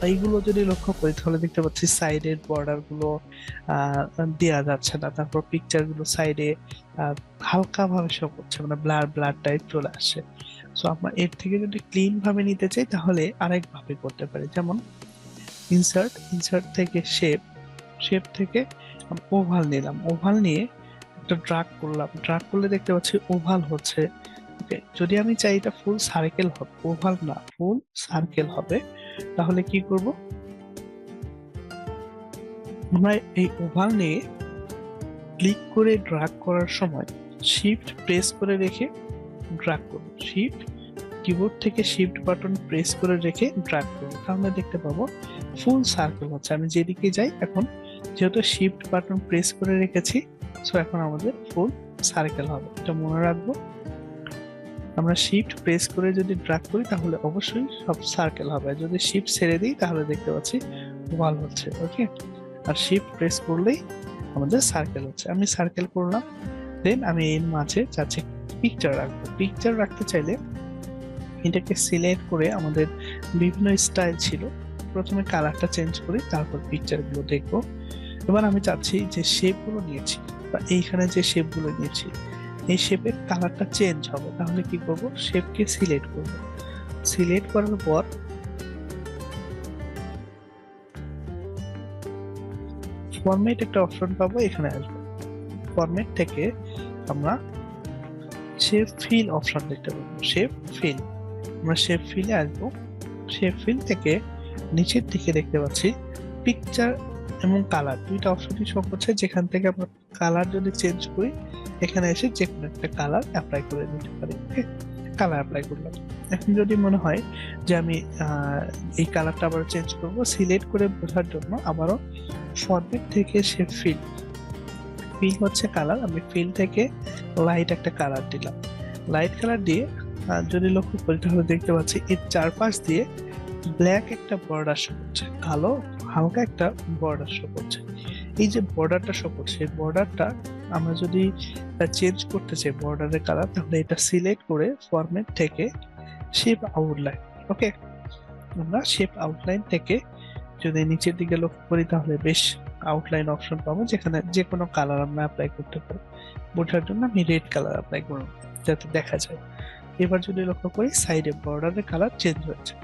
এইগুলো যদি লক্ষ্য করি তাহলে দেখতে পাচ্ছি সাইডের বর্ডার গুলো দেওয়া যাচ্ছে না, তারপর পিকচার গুলো সাইডে হালকা ভাবে শো করছে, মানে ব্লার ব্লার টাইপ চলে আসে। সো আমরা এর থেকে যদি ক্লিন ভাবে নিতে চাই তাহলে আরেক ভাবে করতে পারি, যেমন ইনসার্ট থেকে শেপ থেকে ওভাল নিলাম, ওভাল নিয়ে একটা ড্রাগ করলাম, ড্রাগ করলে দেখতে পাচ্ছি ওভাল হচ্ছে। ওকে, যদি আমি চাই এটা ফুল সার্কেল হবে, ওভাল না ফুল সার্কেল হবে, তাহলে কি করব, আমরা এই ওভাল নিয়ে ক্লিক করে ড্রাগ করার সময় শিফট প্রেস করে রেখে ড্রাগ করব, কিবোর্ড থেকে শিফট বাটন প্রেস করে রেখে ড্রাগ করব, তাহলে দেখতে পাবো ফুল সার্কেল হচ্ছে। আমি যেদিকে যাই, এখন যেহেতু শিফট বাটন প্রেস করে রেখেছি, সো এখন আমাদের ফুল সার্কেল হবে, এটা মনে রাখবো। আমরা শিফট প্রেস করে যদি ড্র্যাগ করি তাহলে অবশ্যই সব সার্কেল হবে, যদি শিফট ছেড়ে দিই তাহলে দেখতে পাচ্ছি ওভাল হচ্ছে। ওকে, আর শিফট প্রেস করলেই আমাদের সার্কেল হচ্ছে। আমি সার্কেল করলাম, দেন আমি এর মাঝে চাচ্ছি পিকচার রাখবো। পিকচার রাখতে চাইলে এটাকে সিলেক্ট করে, আমাদের বিভিন্ন স্টাইল ছিল, প্রথমে কালারটা চেঞ্জ করি, তারপর পিকচার গুলো দেখবো। এবার আমি চাচ্ছি যে শেপ গুলো নিয়েছি, বা এইখানে যে শেপ গুলো নিয়েছি এই শেপের কালারটা চেঞ্জ হবে, তাহলে কি করব, শেপকে সিলেক্ট করব। সিলেক্ট করার পর ফরম্যাট একটা অপশন পাবো, এখানে আসবো। ফরম্যাট থেকে আমরা শেপ ফিল অপশন দেখতে পাবো। শেপ ফিল, আমরা শেপ ফিলে আসবো। শেপ ফিল থেকে নিচের দিকে দেখতে পাচ্ছি পিকচার এবং কালার, দুইটা অপশনই শো করছে, যেখান থেকে আমরা কালার যদি চেঞ্জ করি এখানে এসে যে কোনো একটা কালার অ্যাপ্লাই করে দিতে পারি। ওকে, কালার অ্যাপ্লাই করলাম। এখন যদি মনে হয় যে আমি এই কালারটা আবার চেঞ্জ করব, সিলেক্ট করে বোঝার জন্য আবারও ফরম্যাট থেকে শেপ ফিল, ফিল হচ্ছে কালার, আমি ফিল থেকে লাইট একটা কালার দিলাম। লাইট কালার দিয়ে যদি লক্ষ্য করি তাহলে দেখতে পাচ্ছি এর চারপাশ দিয়ে ব্ল্যাক একটা বর্ডার শো করছে, কালো হালকা একটা বর্ডার শো করছে। এই যে বর্ডারটা শো করছে, এই বর্ডারটা আমরা যদি চেঞ্জ করতে চাই বর্ডারের কালার, তাহলে এটা সিলেক্ট করে ফরম্যাট থেকে শেপ আউটলাইন। ওকে, আমরা শেপ আউটলাইন থেকে যদি নিচের দিকে লক্ষ্য করি তাহলে বেশ আউটলাইন অপশন পাবো, যেখানে যে কোনো কালার আমরা অ্যাপ্লাই করতে পারি। বোঝার জন্য আমি রেড কালার অ্যাপ্লাই করব যাতে দেখা যায়। এবার যদি লক্ষ্য করি সাইডে বর্ডারের কালার চেঞ্জ হচ্ছে।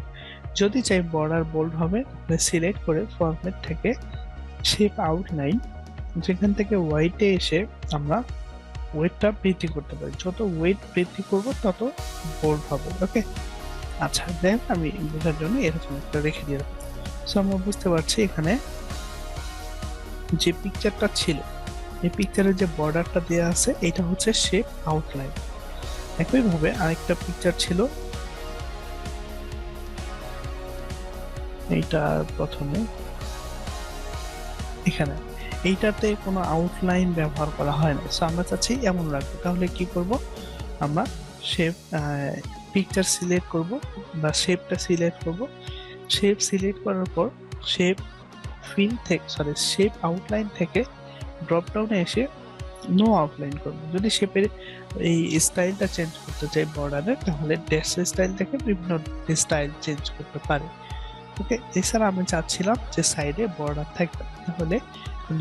যদি চাই বর্ডার বোল্ড হবে, সিলেক্ট করে ফরম্যাট থেকে শেপ আউটলাইন, যেখান থেকে ওয়েটে এসে আমরা ওয়েটটা বৃদ্ধি করতে পারি। যত ওয়েট বৃদ্ধি করব তত বোল্ড হবে। ওকে, আচ্ছা দেন আমি বোঝার জন্য এরকম একটা রেখে দিলাম। সো আমরা বুঝতে পারছি এখানে যে পিকচারটা ছিল, এই পিকচারের যে বর্ডারটা দেওয়া আছে এটা হচ্ছে শেপ আউটলাইন। একইভাবে আরেকটা পিকচার ছিল, এইটা প্রথমে এখানে, এইটাতে কোনো আউটলাইন ব্যবহার করা হয় না। সো আমরা চাচ্ছি এমন রাখবো, তাহলে কি করব, আমরা শেপ পিকচার সিলেক্ট করব বা শেপটা সিলেক্ট করব। শেপ সিলেক্ট করার পর শেপ ফিল থেকে শেপ আউটলাইন থেকে ড্রপ ডাউনে এসে নো আউটলাইন করব। যদি শেপের এই স্টাইলটা চেঞ্জ করতে চাই বর্ডারের, তাহলে ড্যাশ স্টাইল থেকে বিভিন্ন স্টাইল চেঞ্জ করতে পারি। ওকে, এছাড়া আমি চাচ্ছিলাম যে সাইডে বর্ডার থাকবে, তাহলে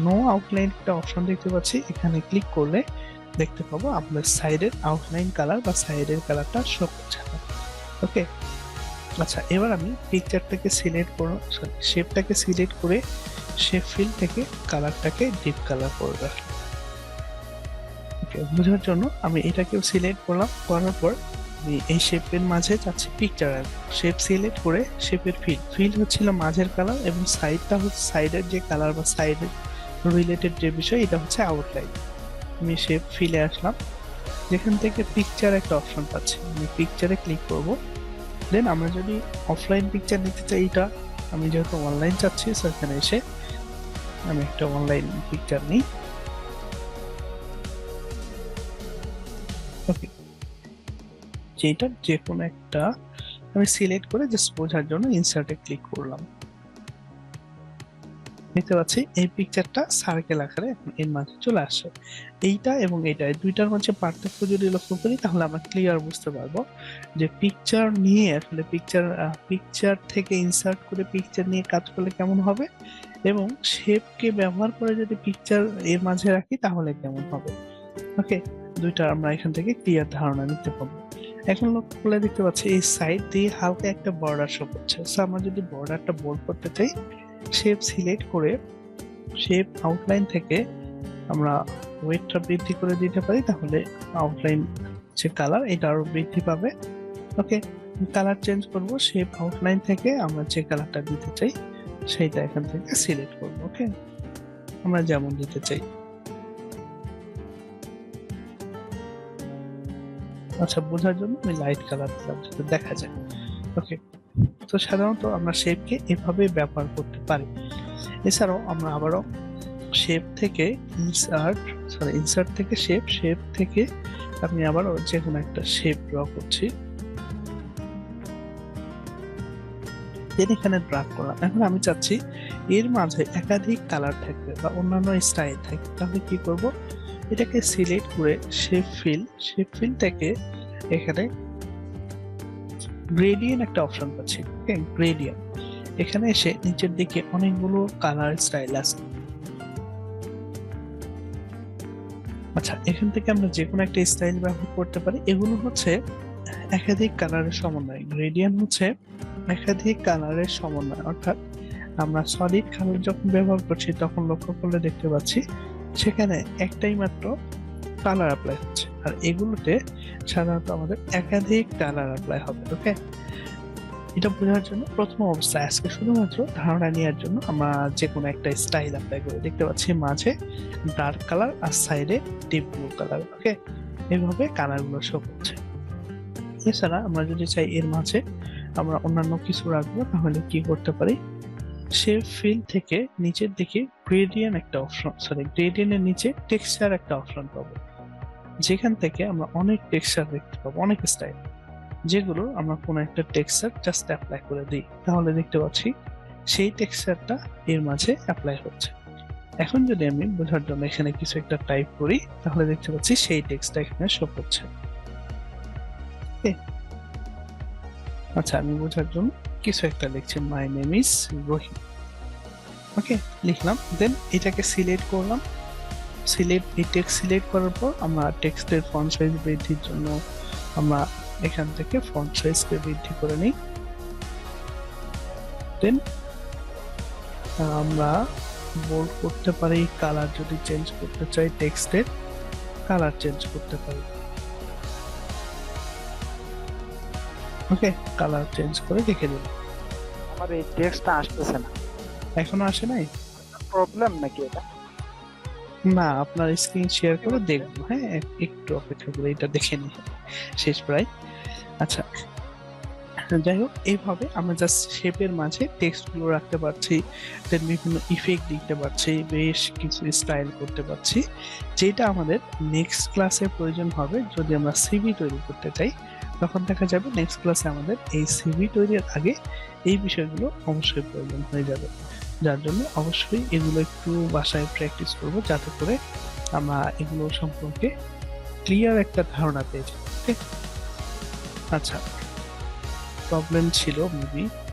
নো আউটলাইন একটা অপশন দেখতে পাচ্ছি, এখানে ক্লিক করলে দেখতে পাবো আপনার সাইডের আউটলাইন কালার বা সাইডের কালারটা শো করছে। ওকে, আচ্ছা এবার আমি পিকচারটাকে সিলেক্ট করব, শেপটাকে সিলেক্ট করে শেপ ফিল থেকে কালারটাকে ডিপ কালার করে রাখলাম। ওকে, বোঝার জন্য আমি এটাকেও সিলেক্ট করলাম, করার পর আমি এই শেপের মাঝে চাচ্ছি পিকচার, শেপ সিলেক্ট করে শেপের ফিল, ফিল হচ্ছিল মাঝের কালার এবং সাইডটা হচ্ছে সাইডের যে কালার বা সাইডের রিলেটেড যে বিষয় এটা হচ্ছে আউটলাইন। আমি শেপ ফিলে আসলাম, যেখান থেকে পিকচার একটা অপশন পাচ্ছি, আমি পিকচারে ক্লিক করব। দেন আমরা যদি অফলাইন পিকচার নিতে চাই, এটা আমি যেহেতু অনলাইন চাচ্ছি সেখানে এসে আমি একটা অনলাইন পিকচার নিই। ওকে, যেটা যে কোনো একটা আমি সিলেক্ট করে জাস্ট বোঝার জন্য ইনসার্টে ক্লিক করলাম। দেখতে পাচ্ছি এই পিকচারটা সার্কেল আকারে এর মাঝে চলে আসছে। এইটা এবং এইটা, এই দুইটার মধ্যে পার্থক্য যদি লক্ষ্য করি তাহলে আমরা ক্লিয়ার বুঝতে পারবো যে পিকচার নিয়ে আসলে পিকচার থেকে ইনসার্ট করে পিকচার নিয়ে কাজ করলে কেমন হবে, এবং শেপকে ব্যবহার করে যদি পিকচার এর মাঝে রাখি তাহলে কেমন হবে। ওকে, দুইটা আমরা এখান থেকে ক্লিয়ার ধারণা নিতে পারবো। এখন লক্ষ্য করলে দেখতে পাচ্ছি এই সাইড দিয়ে হালকা একটা বর্ডার শো করছে। সো আমরা যদি বর্ডারটা বোল্ড করতে চাই, শেপ সিলেক্ট করে শেপ আউটলাইন থেকে আমরা ওয়েটটা বৃদ্ধি করে দিতে পারি, তাহলে আউটলাইন যে কালার এটা আরো বৃদ্ধি পাবে। ওকে, কালার চেঞ্জ করব, শেপ আউটলাইন থেকে আমরা যে কালারটা দিতে চাই সেইটা এখান থেকে সিলেক্ট করব। ওকে, আমরা যেমন দিতে চাই। আচ্ছা, বোঝার জন্য আমি লাইট কালার দিলাম যাতে দেখা যায়। ওকে, তো সাধারণত আমরা শেপকে এভাবে ব্যবহার করতে পারি। এছাড়াও আমরা আবারও শেপ থেকে ইনসার্ট থেকে শেপ থেকে আমি আবারও যে কোনো একটা শেপ ড্র করছি, দেন এখানে ড্রাগ করলাম। এখন আমি চাচ্ছি এর মাঝে একাধিক কালার থাকবে বা অন্যান্য স্টাইল থাকবে, তাহলে কি করব, এটাকে সিলেক্ট করে শেপ ফিল থেকে এখানে গ্রেডিয়েন্ট একটা অপশন পাচ্ছি। ওকে, গ্রেডিয়েন্ট, এখানে এসে নিচের দিকে অনেকগুলো কালার স্টাইল আছে, আচ্ছা, এখান থেকে আমরা যে কোনো একটা স্টাইল ব্যবহার করতে পারি। এগুলো হচ্ছে একাধিক কালারের সমন্বয়। গ্রেডিয়েন্ট হচ্ছে একাধিক কালারের সমন্বয়, অর্থাৎ আমরা সলিড কালার যখন ব্যবহার করছি তখন লক্ষ্য করলে দেখতে পাচ্ছি সেখানে একটাই মাত্র কালার অ্যাপ্লাই হচ্ছে, আর এগুলোতে সাধারণত আমাদের একাধিক কালার অ্যাপ্লাই হবে। ওকে, এটা বোঝার জন্য প্রথম অবস্থায় আজকে শুধুমাত্র ধারণা নেওয়ার জন্য আমরা যে কোনো একটা স্টাইল অ্যাপ্লাই করে দেখতে পাচ্ছি মাঝে ডার্ক কালার আর সাইডে ডিপ ব্লু কালার। ওকে, এইভাবে কালার গুলো শো করছে। এছাড়া আমরা যদি চাই এর মাঝে আমরা অন্যান্য কিছু রাখবো, তাহলে কি করতে পারি, শেপ ফিল থেকে নিচের দিকে গ্রেডিয়েন্ট একটা অপশন, গ্রেডিয়েন্টের নিচে টেক্সচার একটা অপশন পাবো, যেখান থেকে আমরা অনেক টেক্সচার দেখতে পাবো, অনেক স্টাইল, যেগুলো আমরা কোনো একটা টেক্সচার জাস্ট অ্যাপ্লাই করে দিই, তাহলে দেখতে পাচ্ছি সেই টেক্সচারটা এর মাঝে অ্যাপ্লাই হচ্ছে। এখন যদি আমি বোঝার জন্য এখানে কিছু একটা টাইপ করি, তাহলে দেখতে পাচ্ছি সেই টেক্সটটা এখানে শো করছে। আচ্ছা, আমি বোঝার জন্য কিছু একটা লিখছি, মাই নেম ইজ রহিম। ওকে, লিখলাম, দেন এটাকে সিলেক্ট করলাম। এই টেক্সট সিলেক্ট করার পর আমরা টেক্সটের ফন্ট সাইজ বৃদ্ধির জন্য আমরা এখান থেকে ফন্ট সাইজকে বৃদ্ধি করে নিই। দেন আমরা বোল্ড করতে পারি, কালার যদি চেঞ্জ করতে চাই টেক্সটের কালার চেঞ্জ করতে পারি। ওকে, কালার চেঞ্জ করে রেখে দিলাম। আমার এই টেক্সটটা আসতেছে না, এখনো আসে নাই? প্রবলেম নাকি এটা? না, আপনার স্ক্রিন শেয়ার করে দেখবো। হ্যাঁ, একটু অপেক্ষা করে এটা দেখে নিই, শেষ প্রায়। আচ্ছা, যাই হোক, এইভাবে আমরা জাস্ট শেপের মাঝে টেক্সট গুলো রাখতে পারছি, দেন বিভিন্ন ইফেক্ট দিতে পারছি, বেশ কিছু স্টাইল করতে পারছি, যেটা আমাদের নেক্সট ক্লাসে প্রয়োজন হবে। যদি আমরা সিভি তৈরি করতে চাই, তখন দেখা যাবে নেক্সট ক্লাসে আমাদের এই সিভি তৈরির আগে এই বিষয়গুলো অবশ্যই প্রয়োজন হয়ে যাবে, যার জন্য অবশ্যই এগুলো একটু বাসায় প্র্যাকটিস করব, যাতে করে আমরা এগুলো সম্পর্কে ক্লিয়ার একটা ধারণা পেয়ে যাই। ওকে, আচ্ছা, প্রবলেম ছিল মেবি